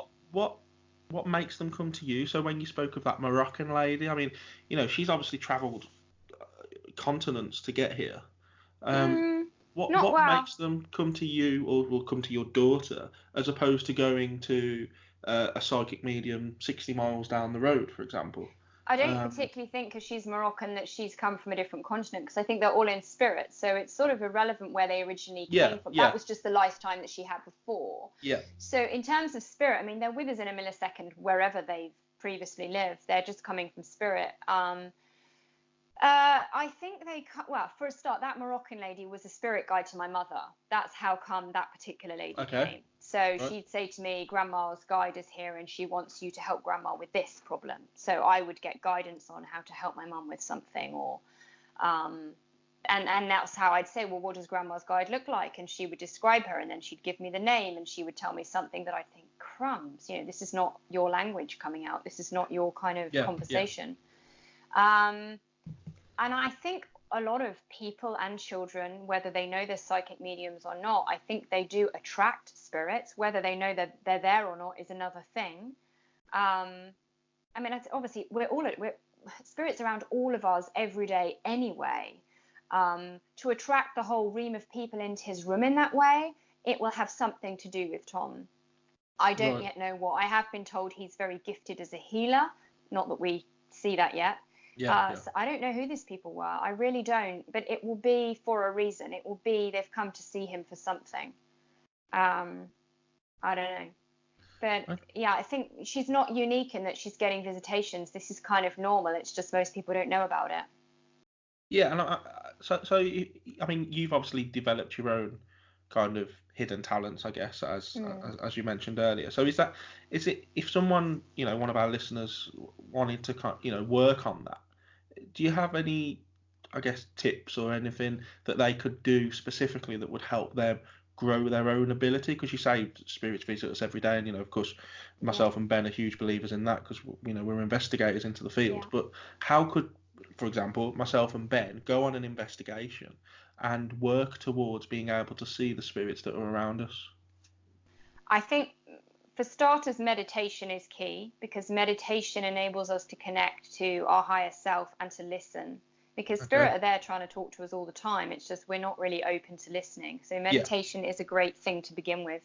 What makes them come to you? So when you spoke of that Moroccan lady, I mean, you know, she's obviously travelled continents to get here. What makes them come to you or will come to your daughter as opposed to going to a psychic medium 60 miles down the road, for example? I don't particularly think because she's Moroccan that she's come from a different continent, because I think they're all in spirit. So it's sort of irrelevant where they originally came from. Yeah. That was just the lifetime that she had before. Yeah. So in terms of spirit, I mean, they're with us in a millisecond wherever they've previously lived. They're just coming from spirit. I think for a start, that Moroccan lady was a spirit guide to my mother. That's how come that particular lady came. So she'd say to me, Grandma's guide is here and she wants you to help Grandma with this problem. So I would get guidance on how to help my mum with something, or and that's how I'd say, well, what does Grandma's guide look like? And she would describe her, and then she'd give me the name, and she would tell me something that I think, crumbs, you know, this is not your language coming out. This is not your kind of conversation. And I think a lot of people and children, whether they know they're psychic mediums or not, I think they do attract spirits. Whether they know that they're there or not is another thing. I mean, obviously, we're spirits around all of us every day anyway. To attract the whole ream of people into his room in that way, it will have something to do with Tom. I don't yet know what. I have been told he's very gifted as a healer. Not that we see that yet. So I don't know who these people were. I really don't. But it will be for a reason. It will be they've come to see him for something. I don't know. But yeah, I think she's not unique in that she's getting visitations. This is kind of normal. It's just most people don't know about it. Yeah, and so I mean, you've obviously developed your own kind of hidden talents, I guess, as you mentioned earlier. So is it if someone, you know, one of our listeners wanted to, you know, work on that, do you have any, I guess, tips or anything that they could do specifically that would help them grow their own ability? Because you say spirits visit us every day, and, you know, of course, myself and Ben are huge believers in that because, you know, we're investigators into the field. But how could, for example, myself and Ben go on an investigation and work towards being able to see the spirits that are around us? I think, for starters, meditation is key, because meditation enables us to connect to our higher self and to listen. because spirit are there trying to talk to us all the time. It's just we're not really open to listening. So meditation is a great thing to begin with.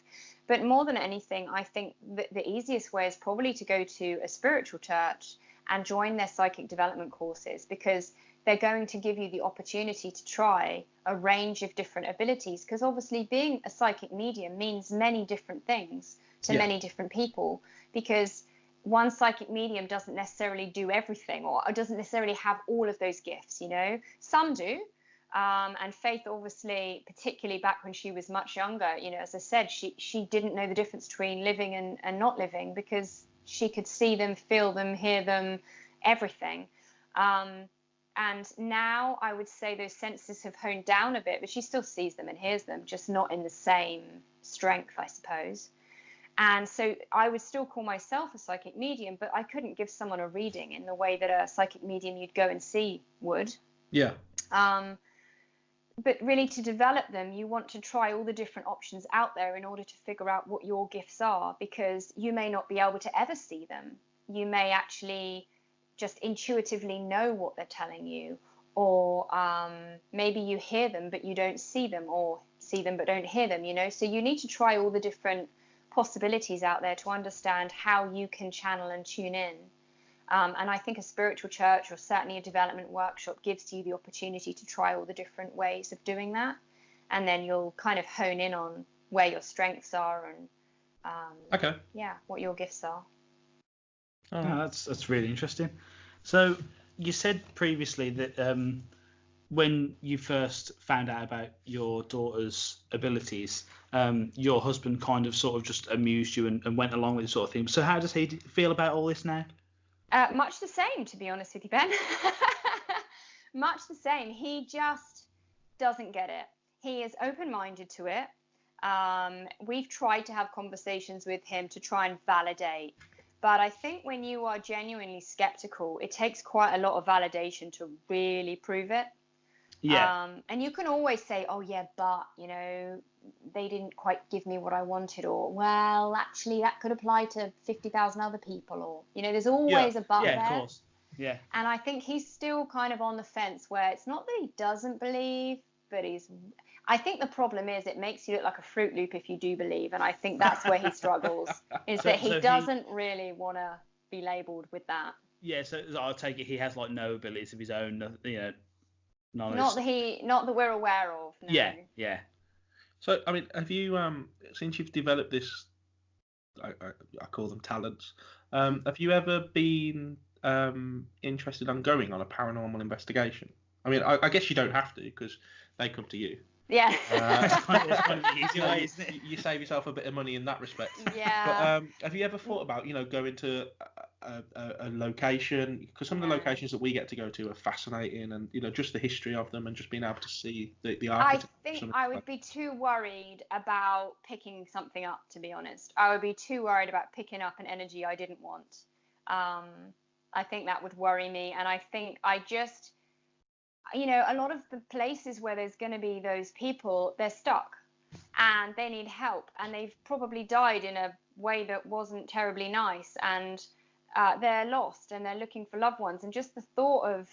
But more than anything, I think that the easiest way is probably to go to a spiritual church and join their psychic development courses, because they're going to give you the opportunity to try a range of different abilities, because obviously being a psychic medium means many different things to many different people, because one psychic medium doesn't necessarily do everything, or doesn't necessarily have all of those gifts, you know. Some do. And Faith, obviously, particularly back when she was much younger, you know, as I said, she didn't know the difference between living and not living, because she could see them, feel them, hear them, everything. And now I would say those senses have honed down a bit, but she still sees them and hears them, just not in the same strength, I suppose. And so I would still call myself a psychic medium, but I couldn't give someone a reading in the way that a psychic medium you'd go and see would. Yeah. But really, to develop them, you want to try all the different options out there in order to figure out what your gifts are, because you may not be able to ever see them. You may actually just intuitively know what they're telling you, or maybe you hear them but you don't see them, or see them but don't hear them, you know. So you need to try all the different possibilities out there to understand how you can channel and tune in. And I think a spiritual church, or certainly a development workshop, gives you the opportunity to try all the different ways of doing that, and then you'll kind of hone in on where your strengths are and what your gifts are. Oh, that's really interesting. So you said previously that when you first found out about your daughter's abilities, your husband kind of sort of just amused you and went along with the sort of thing. So how does he feel about all this now? Much the same, to be honest with you, Ben. Much the same. He just doesn't get it. He is open-minded to it. We've tried to have conversations with him to try and validate. But I think when you are genuinely skeptical, it takes quite a lot of validation to really prove it. Yeah. And you can always say, oh, yeah, but, you know, they didn't quite give me what I wanted, or, well, actually, that could apply to 50,000 other people, or, you know, there's always a but there. Yeah, of course. Yeah. And I think he's still kind of on the fence, where it's not that he doesn't believe, but I think the problem is it makes you look like a Fruit Loop if you do believe, and I think that's where he struggles, is that he doesn't really want to be labelled with that. Yeah, so I'll take it he has, like, no abilities of his own, you know, knowledge. Not that we're aware of, no. Yeah. So, I mean, have you, since you've developed this, I call them talents, have you ever been interested in going on a paranormal investigation? I mean, I guess you don't have to, because they come to you. Yeah. It's kind of the easy way, isn't it? You save yourself a bit of money in that respect. Yeah. But have you ever thought about, you know, going to a location? Because some of the locations that we get to go to are fascinating, and, you know, just the history of them, and just being able to see the architecture. I think I would be too worried about picking something up, to be honest. I would be too worried about picking up an energy I didn't want. I think that would worry me, and I think I just, you know, a lot of the places where there's going to be those people, they're stuck and they need help, and they've probably died in a way that wasn't terribly nice, and they're lost and they're looking for loved ones. And just the thought of,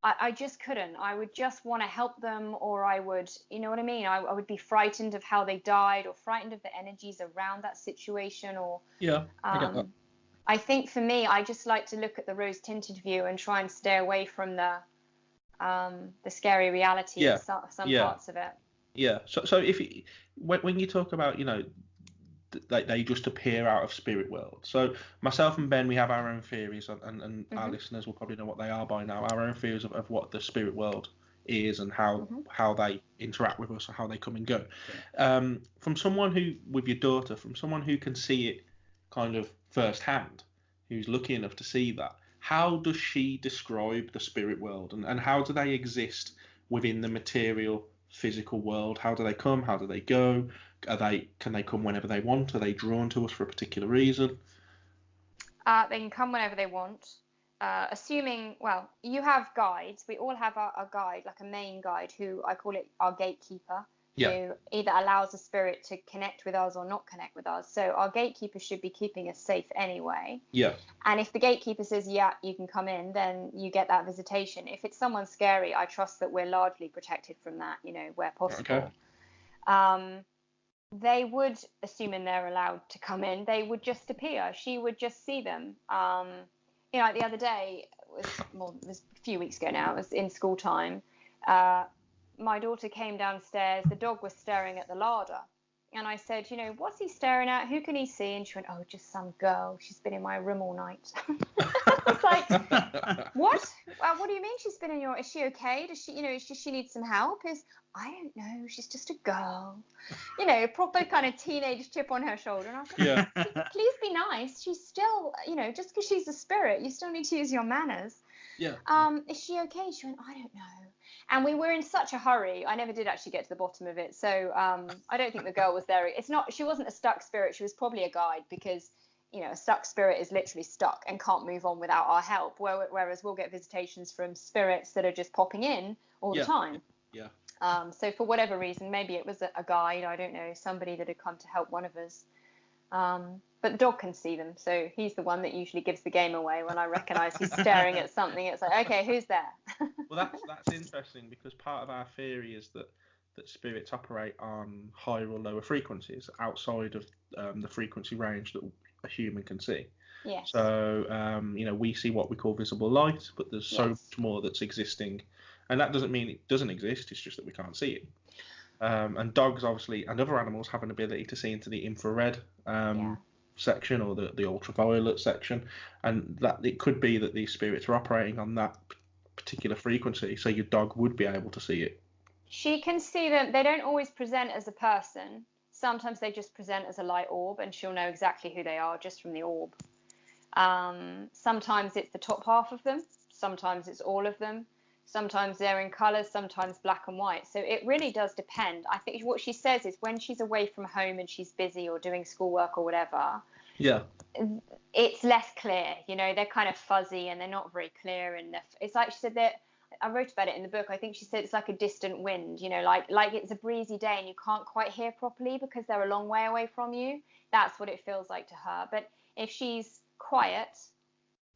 I just couldn't. I would just want to help them, or I would, you know what I mean? I would be frightened of how they died, or frightened of the energies around that situation, or I get that. I think for me, I just like to look at the rose-tinted view and try and stay away from the scary reality of some parts of it. Yeah. So if when you talk about, you know, like they just appear out of spirit world. So myself and Ben, we have our own theories, and our listeners will probably know what they are by now. Our own theories of what the spirit world is, and how they interact with us, and how they come and go. Yeah. From someone who, with your daughter, from someone who can see it kind of firsthand, who's lucky enough to see that, how does she describe the spirit world, and how do they exist within the material physical world? How do they come? How do they go? Can they come whenever they want? Are they drawn to us for a particular reason? They can come whenever they want. Assuming, well, you have guides. We all have a guide, like a main guide, who I call it our gatekeeper. who either allows a spirit to connect with us or not connect with us. So our gatekeeper should be keeping us safe anyway. Yeah. And if the gatekeeper says, yeah, you can come in, then you get that visitation. If it's someone scary, I trust that we're largely protected from that, where possible. Okay. They would, assuming they're allowed to come in, they would just appear. She would just see them. Like the other day, it was a few weeks ago now, it was in school time. My daughter came downstairs, the dog was staring at the larder. And I said, what's he staring at? Who can he see? And she went, oh, just some girl. She's been in my room all night. I was like, what? What do you mean she's been in your... Is she okay? Does she, does she need some help? I don't know. She's just a girl. Proper kind of teenage chip on her shoulder. And I was like, please be nice. She's still, just because she's a spirit, you still need to use your manners. Yeah. Is she okay? She went, I don't know. And we were in such a hurry. I never did actually get to the bottom of it. So I don't think the girl was there. She wasn't a stuck spirit. She was probably a guide, because, a stuck spirit is literally stuck and can't move on without our help. Whereas we'll get visitations from spirits that are just popping in all the time. Yeah. So for whatever reason, maybe it was a guide, I don't know, somebody that had come to help one of us. But the dog can see them, so he's the one that usually gives the game away when I recognise he's staring at something. It's like, okay, who's there? Well, that's interesting, because part of our theory is that spirits operate on higher or lower frequencies outside of the frequency range that a human can see. Yes. So, we see what we call visible light, but there's so much more that's existing. And that doesn't mean it doesn't exist, it's just that we can't see it. And dogs, obviously, and other animals have an ability to see into the infrared section, or the ultraviolet section, and that it could be that these spirits are operating on that particular frequency, so your dog would be able to see it. She can see them. They don't always present as a person. Sometimes they just present as a light orb, and she'll know exactly who they are just from the orb. Sometimes it's the top half of them. Sometimes it's all of them. Sometimes they're in colours, sometimes black and white. So it really does depend. I think what she says is when she's away from home and she's busy or doing schoolwork or whatever, it's less clear. They're kind of fuzzy and they're not very clear. And it's like she said that, I wrote about it in the book. I think she said it's like a distant wind, like it's a breezy day and you can't quite hear properly because they're a long way away from you. That's what it feels like to her. But if she's quiet,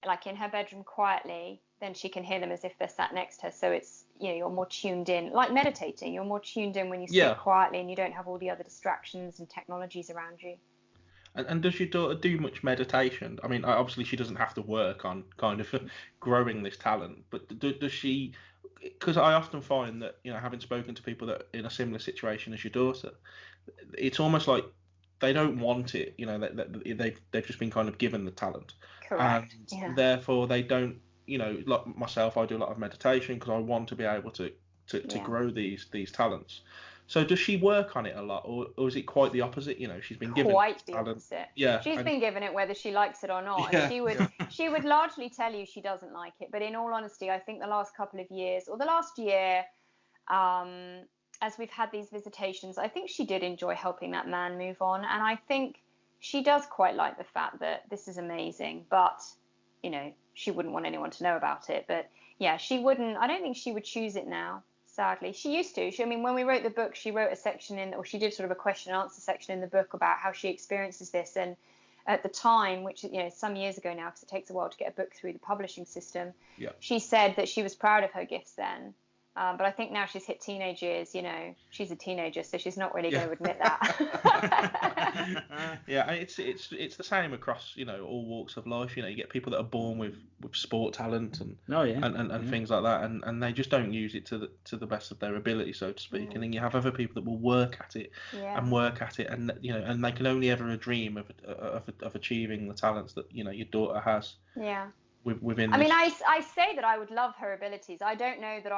like in her bedroom quietly, then she can hear them as if they're sat next to her. So it's, you're more tuned in, like meditating. You're more tuned in when you sit quietly and you don't have all the other distractions and technologies around you. And does your daughter do much meditation? I mean, obviously she doesn't have to work on kind of growing this talent, but does she? Because I often find that, having spoken to people that are in a similar situation as your daughter, it's almost like they don't want it. They've just been kind of given the talent. Correct. And therefore they don't. Like myself, I do a lot of meditation because I want to be able to grow these talents. So does she work on it a lot, or is it quite the opposite? She's been given quite the opposite. Yeah, she's been given it whether she likes it or not. Yeah, and she would largely tell you she doesn't like it. But in all honesty, I think the last couple of years, or the last year, as we've had these visitations, I think she did enjoy helping that man move on, and I think she does quite like the fact that this is amazing, but she wouldn't want anyone to know about it. But yeah, she wouldn't. I don't think she would choose it now. Sadly, she used to. When we wrote the book, she wrote a section she did sort of a question and answer section in the book about how she experiences this. And at the time, which some years ago now, because it takes a while to get a book through the publishing system, she said that she was proud of her gifts then. But I think now she's hit teenage years, she's a teenager, so she's not really going to admit that. Yeah, it's the same across, all walks of life. You get people that are born with sport talent and things like that, and they just don't use it to the best of their ability, so to speak. And then you have other people that will work at it and work at it, and and they can only ever dream of achieving the talents that your daughter has. Yeah. Within. I say that I would love her abilities. I don't know that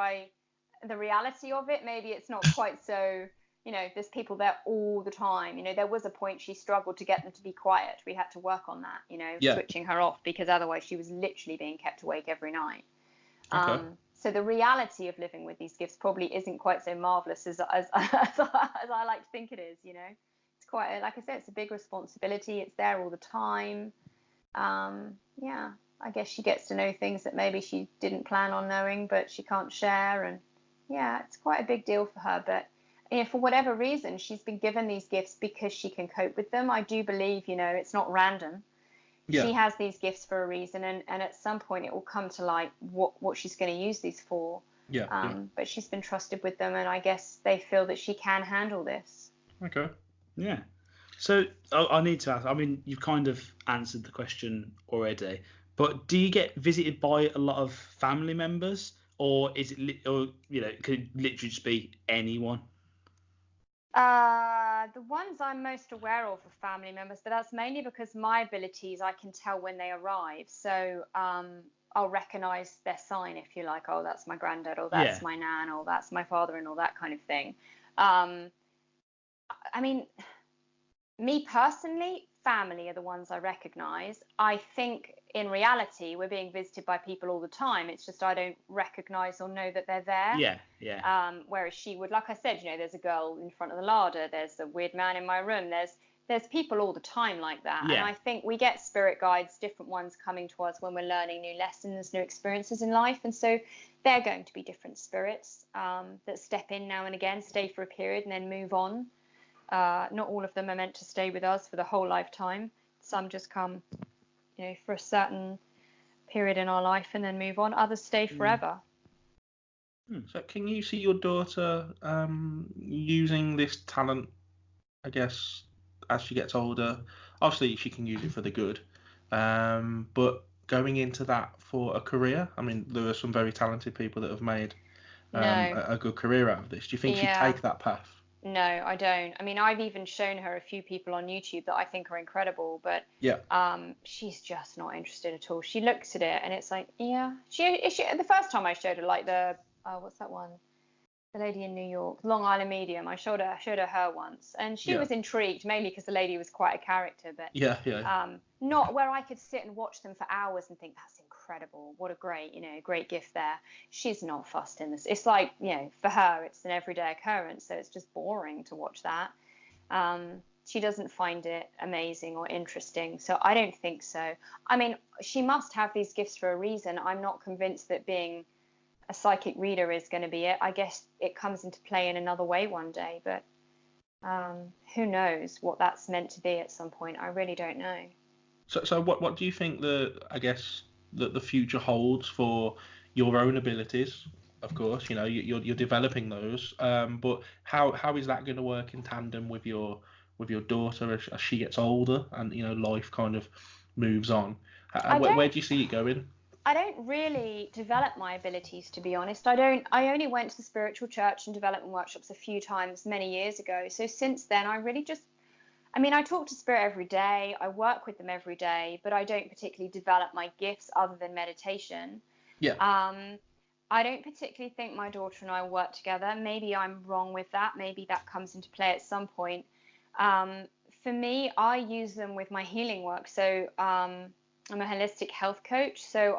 the reality of it, maybe it's not quite so, there's people there all the time. There was a point she struggled to get them to be quiet. We had to work on that, switching her off, because otherwise she was literally being kept awake every night. Okay. So the reality of living with these gifts probably isn't quite so marvelous as I like to think it is. It's quite, like I said, it's a big responsibility. It's there all the time. I guess she gets to know things that maybe she didn't plan on knowing, but she can't share. And yeah, it's quite a big deal for her. But for whatever reason, she's been given these gifts because she can cope with them. I do believe, it's not random. Yeah. She has these gifts for a reason, and at some point it will come to light what she's going to use these for. Yeah. But she's been trusted with them, and I guess they feel that she can handle this. Okay. Yeah. So I need to ask, I mean, you've kind of answered the question already, but do you get visited by a lot of family members, or is it, or could it literally just be anyone? The ones I'm most aware of are family members, but that's mainly because my abilities, I can tell when they arrive. So I'll recognize their sign, if you like. Oh, that's my granddad, or that's my nan, or that's my father-in-law, that kind of thing. I mean, me personally, family are the ones I recognize. I think in reality, we're being visited by people all the time. It's just I don't recognize or know that they're there. Yeah. Whereas she would, like I said, there's a girl in front of the larder. There's a weird man in my room. There's people all the time like that. Yeah. And I think we get spirit guides, different ones coming to us when we're learning new lessons, new experiences in life. And so they're going to be different spirits that step in now and again, stay for a period and then move on. Not all of them are meant to stay with us for the whole lifetime. Some just come, for a certain period in our life and then move on. Others stay forever. So can you see your daughter using this talent, I guess, as she gets older? Obviously, she can use it for the good, but going into that for a career? I mean, there are some very talented people that have made a good career out of this. Do you think she'd take that path? No, I don't. I mean, I've even shown her a few people on YouTube that I think are incredible, but she's just not interested at all. She looks at it and it's like, She the first time I showed her, like what's that one? The lady in New York, Long Island Medium. I showed her once, and she was intrigued, mainly because the lady was quite a character, but not where I could sit and watch them for hours and think that's incredible. What a great gift there. She's not fussed in this. It's like, for her, it's an everyday occurrence, so it's just boring to watch that. She doesn't find it amazing or interesting, so I don't think so. I mean, she must have these gifts for a reason. I'm not convinced that being a psychic reader is going to be it. I guess it comes into play in another way one day, but who knows what that's meant to be at some point. I really don't know. So what do you think the future holds for your own abilities? Of course, you're developing those, but how is that going to work in tandem with your daughter as she gets older and life kind of moves on? Where do you see it going? I don't really develop my abilities, to be honest. I only went to the spiritual church and development workshops a few times many years ago. So since then, I really I talk to spirit every day. I work with them every day, but I don't particularly develop my gifts other than meditation. Yeah. I don't particularly think my daughter and I work together. Maybe I'm wrong with that. Maybe that comes into play at some point. For me, I use them with my healing work. So, I'm a holistic health coach, so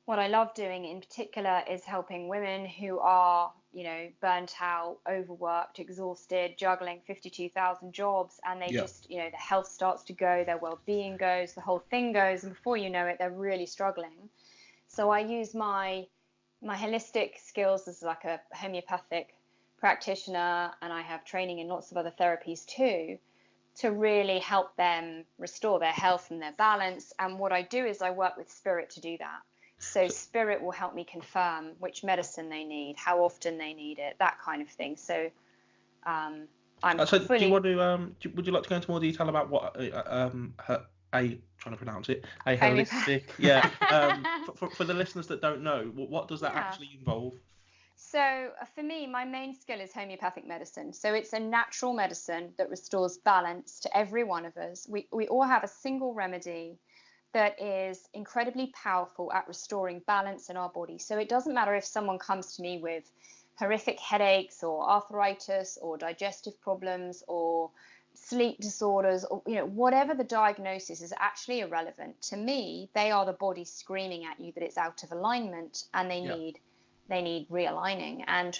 what I love doing in particular is helping women who are, burnt out, overworked, exhausted, juggling 52,000 jobs, and they just, the health starts to go, their well-being goes, the whole thing goes, and before you know it, they're really struggling. So I use my holistic skills as like a homeopathic practitioner, and I have training in lots of other therapies too, to really help them restore their health and their balance. And what I do is I work with spirit to do that. So spirit will help me confirm which medicine they need, how often they need it, that kind of thing. So do you want to would you like to go into more detail about what trying to pronounce it, a holistic for the listeners that don't know, what does that actually involve? So for me, my main skill is homeopathic medicine. So it's a natural medicine that restores balance to every one of us. We all have a single remedy that is incredibly powerful at restoring balance in our body. So it doesn't matter if someone comes to me with horrific headaches or arthritis or digestive problems or sleep disorders, or whatever the diagnosis is actually irrelevant. To me, they are the body screaming at you that it's out of alignment and they need realigning. And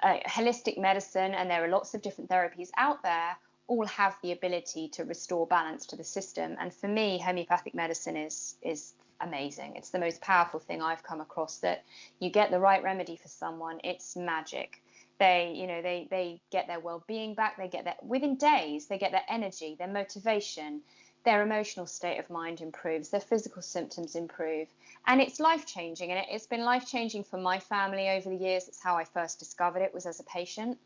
holistic medicine, and there are lots of different therapies out there, all have the ability to restore balance to the system. And for me, homeopathic medicine is amazing. It's the most powerful thing I've come across, that you get the right remedy for someone, it's magic. They get their well-being back. They get that within days. They get their energy, their motivation, their emotional state of mind improves, their physical symptoms improve, and it's life-changing. And it's been life-changing for my family over the years. It's how I first discovered it, was as a patient.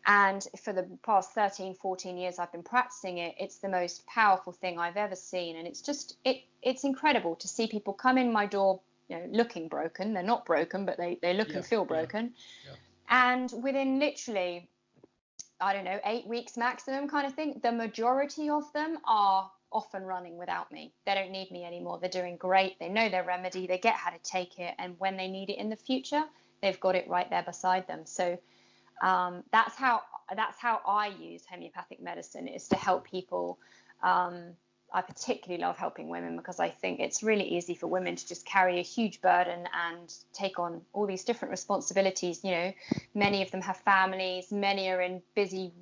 And for the past 13, 14 years I've been practicing it, it's the most powerful thing I've ever seen. And it's incredible to see people come in my door, looking broken. They're not broken, but they look and feel broken. Yeah. And within literally, I don't know, 8 weeks maximum kind of thing, the majority of them are off and running without me. They don't need me anymore. They're doing great. They know their remedy. They get how to take it. And when they need it in the future, they've got it right there beside them. So that's how I use homeopathic medicine, is to help people. I particularly love helping women because I think it's really easy for women to just carry a huge burden and take on all these different responsibilities. Many of them have families, many are in busy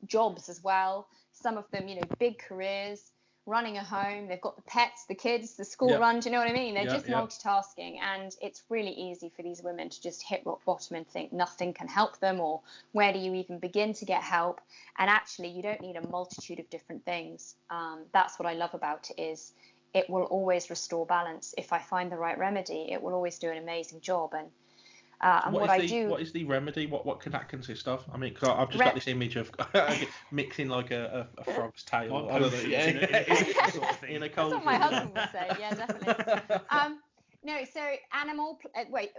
jobs as well. Some of them, big careers, running a home, they've got the pets, the kids, the school run, do you know what I mean? They're just multitasking, and it's really easy for these women to just hit rock bottom and think nothing can help them, or where do you even begin to get help? And actually, you don't need a multitude of different things. That's what I love about it, is it will always restore balance. If I find the right remedy, it will always do an amazing job. And what is the remedy? What can that consist of? I mean, because I've just got this image of mixing like a frog's tail. I don't know, in a cold. That's what my husband would say. Yeah, definitely. No, so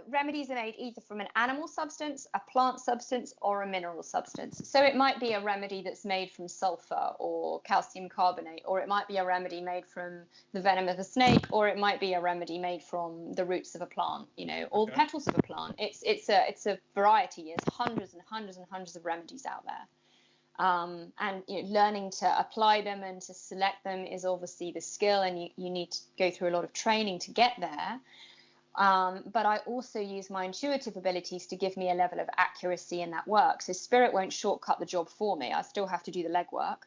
remedies are made either from an animal substance, a plant substance, or a mineral substance. So it might be a remedy that's made from sulfur or calcium carbonate, or it might be a remedy made from the venom of a snake, or it might be a remedy made from the roots of a plant, or the petals of a plant. It's a variety. There's hundreds and hundreds and hundreds of remedies out there. And learning to apply them and to select them is obviously the skill, and you need to go through a lot of training to get there. But I also use my intuitive abilities to give me a level of accuracy in that work. So spirit won't shortcut the job for me. I still have to do the legwork.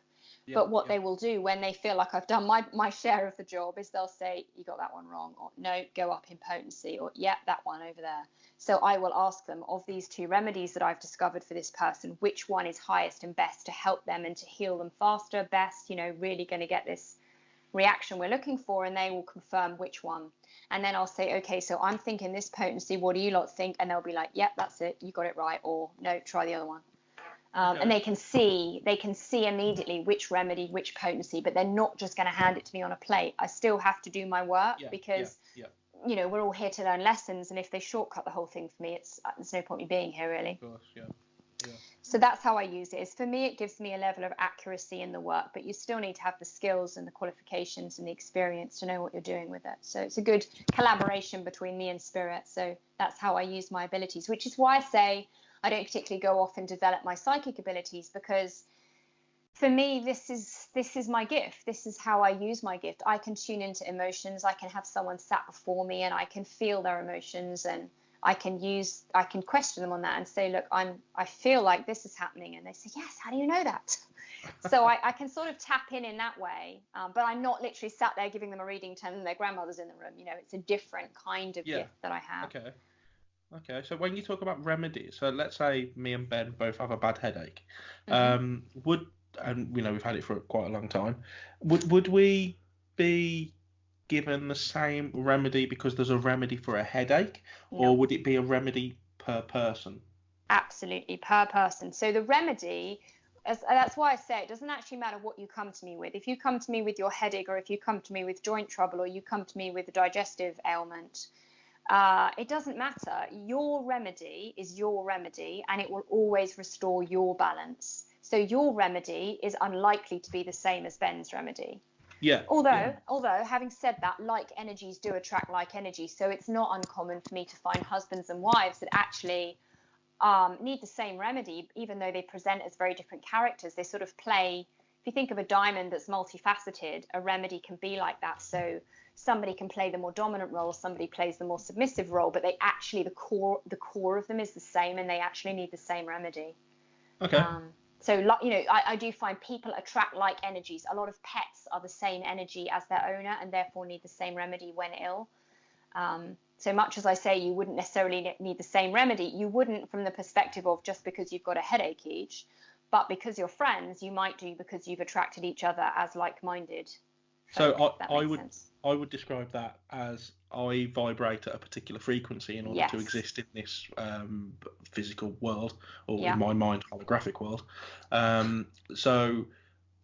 But what they will do when they feel like I've done my share of the job is they'll say, you got that one wrong, or no, go up in potency, or that one over there. So I will ask them, of these two remedies that I've discovered for this person, which one is highest and best to help them and to heal them faster, best, really going to get this reaction we're looking for, and they will confirm which one. And then I'll say, okay, so I'm thinking this potency, what do you lot think? And they'll be like, yep, that's it, you got it right, or no, try the other one. And they can see immediately which remedy, which potency, but they're not just going to hand it to me on a plate. I still have to do my work because we're all here to learn lessons, and if they shortcut the whole thing for me, there's no point in me being here, really. Of course, yeah. So that's how I use it. For me, it gives me a level of accuracy in the work, but you still need to have the skills and the qualifications and the experience to know what you're doing with it. So it's a good collaboration between me and spirit. So that's how I use my abilities, which is why I say I don't particularly go off and develop my psychic abilities, because for me, this is my gift. This is how I use my gift. I can tune into emotions. I can have someone sat before me and I can feel their emotions, and I can question them on that and say, look, I feel like this is happening. And they say, yes, how do you know that? So I can sort of tap in that way. But I'm not literally sat there giving them a reading, telling them their grandmother's in the room. It's a different kind of gift that I have. Okay, so when you talk about remedies, so let's say me and Ben both have a bad headache, and we've had it for quite a long time, would we be given the same remedy because there's a remedy for a headache, or would it be a remedy per person? Absolutely, per person. So the remedy, that's why I say it doesn't actually matter what you come to me with. If you come to me with your headache, or if you come to me with joint trouble, or you come to me with a digestive ailment, it doesn't matter. Your remedy is your remedy, and it will always restore your balance. So your remedy is unlikely to be the same as Ben's remedy. Although having said that, like energies do attract like energies, so it's not uncommon for me to find husbands and wives that actually need the same remedy, even though they present as very different characters. They sort of play. If you think of a diamond that's multifaceted, a remedy can be like that. So somebody can play the more dominant role, somebody plays the more submissive role, but they actually, the core of them is the same, and they actually need the same remedy. Okay. So, I do find people attract like energies. A lot of pets are the same energy as their owner, and therefore need the same remedy when ill. So much as I say you wouldn't necessarily need the same remedy, you wouldn't from the perspective of just because you've got a headache each, but because you're friends, you might do because you've attracted each other as like-minded. So I would describe that as I vibrate at a particular frequency in order to exist in this physical world, or in my mind, holographic world. So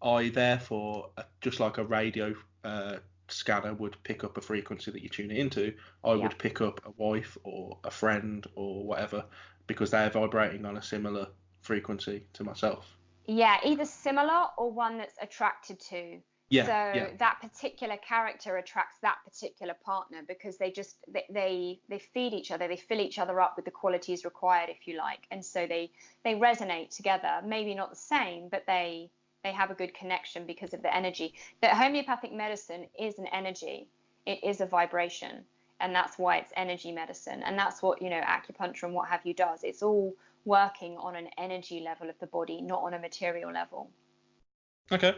I therefore, just like a radio scanner would pick up a frequency that you tune it into, I would pick up a wife or a friend or whatever, because they're vibrating on a similar frequency to myself. Yeah, either similar or one that's attracted to. That particular character attracts that particular partner because they feed each other, they fill each other up with the qualities required, if you like, and so they resonate together. Maybe not the same, but they have a good connection because of the energy. That homeopathic medicine is an energy. It is a vibration, and that's why it's energy medicine. And that's what, acupuncture and what have you does. It's all working on an energy level of the body, not on a material level. Okay.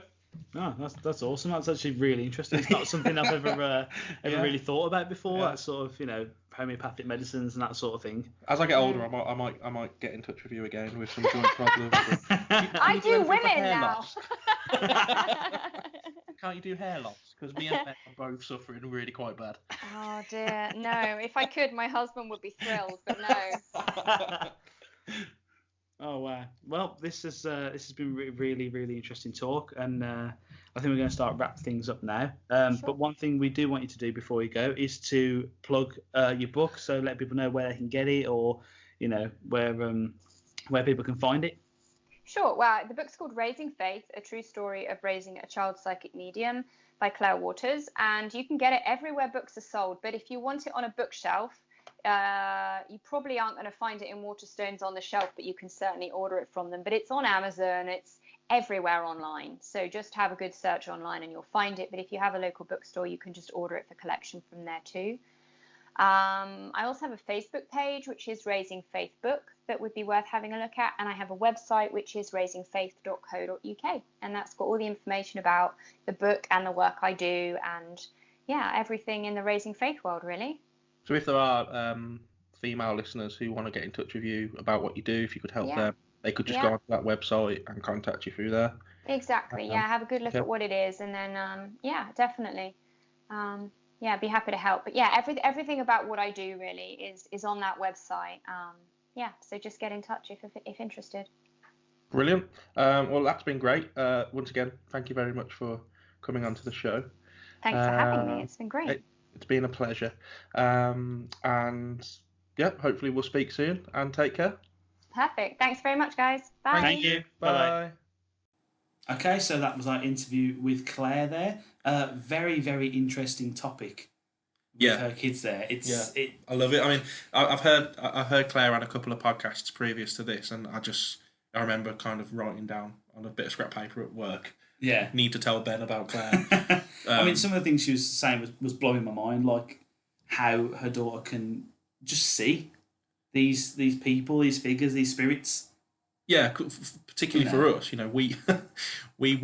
Oh, that's awesome. That's actually really interesting. It's not something I've ever really thought about before. That sort of, homeopathic medicines and that sort of thing. As I get older, I might get in touch with you again with some joint problems. I do women now. Can't you do hair loss? Because me and Ben are both suffering really quite bad. Oh dear, no. If I could, my husband would be thrilled, but no. Oh wow! Well, this has been really, really interesting talk, and I think we're going to start wrap things up now. Sure. But one thing we do want you to do before we go is to plug your book, so let people know where they can get it, or where people can find it. Sure. Well, the book's called Raising Faith: A True Story of Raising a Child Psychic Medium by Claire Waters, and you can get it everywhere books are sold. But if you want it on a bookshelf, you probably aren't going to find it in Waterstones on the shelf, but you can certainly order it from them. But it's on Amazon, it's everywhere online. So just have a good search online and you'll find it. But if you have a local bookstore, you can just order it for collection from there too. I also have a Facebook page, which is Raising Faith Book, that would be worth having a look at. And I have a website, which is raisingfaith.co.uk. And that's got all the information about the book and the work I do and, everything in the Raising Faith world, really. So if there are female listeners who want to get in touch with you about what you do, if you could help them, they could just go onto that website and contact you through there. Exactly. Have a good look at what it is, and then definitely. Be happy to help. But everything about what I do really is on that website. So just get in touch if interested. Brilliant. Well, that's been great. Once again, thank you very much for coming onto the show. Thanks for having me. It's been great. It's been a pleasure. And hopefully we'll speak soon, and take care. Perfect. Thanks very much, guys. Bye. Thank you. Bye. Okay, so that was our interview with Claire there. Very, very interesting topic with her kids there. I love it. I mean, I've heard Claire on a couple of podcasts previous to this, and I remember kind of writing down on a bit of scrap paper at work. Yeah. Need to tell Ben about Claire. I mean, some of the things she was saying was blowing my mind, like how her daughter can just see these people, these figures, these spirits. Yeah, particularly for us, we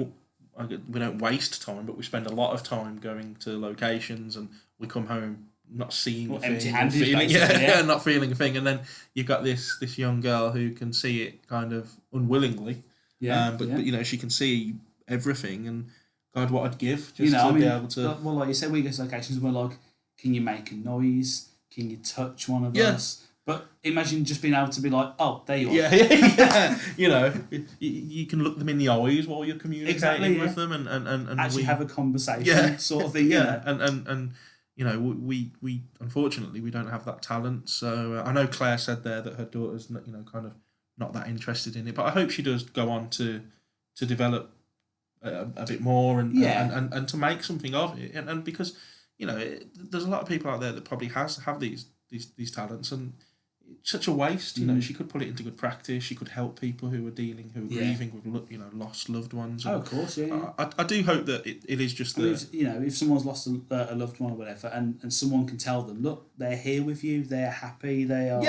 don't waste time, but we spend a lot of time going to locations, and we come home not seeing a thing, empty-handed, not feeling a thing, and then you've got this young girl who can see it kind of unwillingly, but she can see everything, and God, what I'd give just to be able to. Well, like you said, we go to locations where like, can you make a noise? Can you touch one of us? But imagine just being able to be like, oh, there you are. Yeah. You can look them in the eyes while you're communicating with them, and actually have a conversation, sort of thing. And we unfortunately we don't have that talent. So I know Claire said there that her daughter's kind of not that interested in it, but I hope she does go on to develop a bit more and to make something of it, and because there's a lot of people out there that probably have these talents, and it's such a waste. She could put it into good practice. She could help people who are grieving with lost loved ones. Of course, I do hope that it is just if someone's lost a loved one or whatever, and someone can tell them, look, they're here with you, they're happy, they are.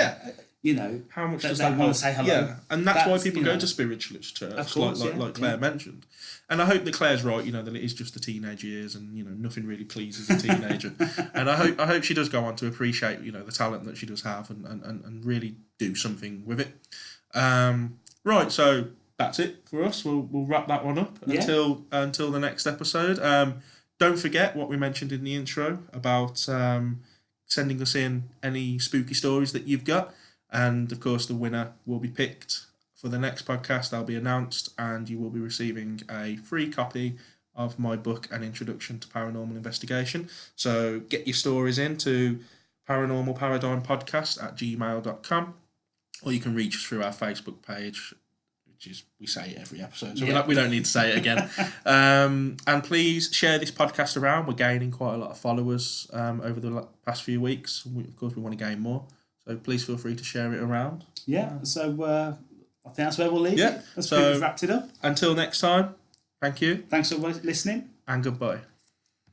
you know, how much that does they that want help? to say hello. Yeah, and that's why people you go know, to spiritualist church, of course, like Claire mentioned. And I hope that Claire's right, you know, that it is just the teenage years, and you know, nothing really pleases a teenager. And I hope she does go on to appreciate, you know, the talent that she does have, and really do something with it. Right, so that's it for us. We'll wrap that one up until the next episode. Don't forget what we mentioned in the intro about sending us in any spooky stories that you've got, and of course the winner will be picked for the next podcast. They'll be announced, and you will be receiving a free copy of my book, An Introduction to Paranormal Investigation. So get your stories in to Paranormal Paradigm Podcast at gmail.com, or you can reach us through our Facebook page, which is, we say it every episode, so we don't need to say it again. And please share this podcast around. We're gaining quite a lot of followers over the past few weeks. Of course, we want to gain more, so please feel free to share it around. Yeah, so I think that's where we'll leave it. That's so pretty much wrapped it up. Until next time, thank you. Thanks for listening. And goodbye.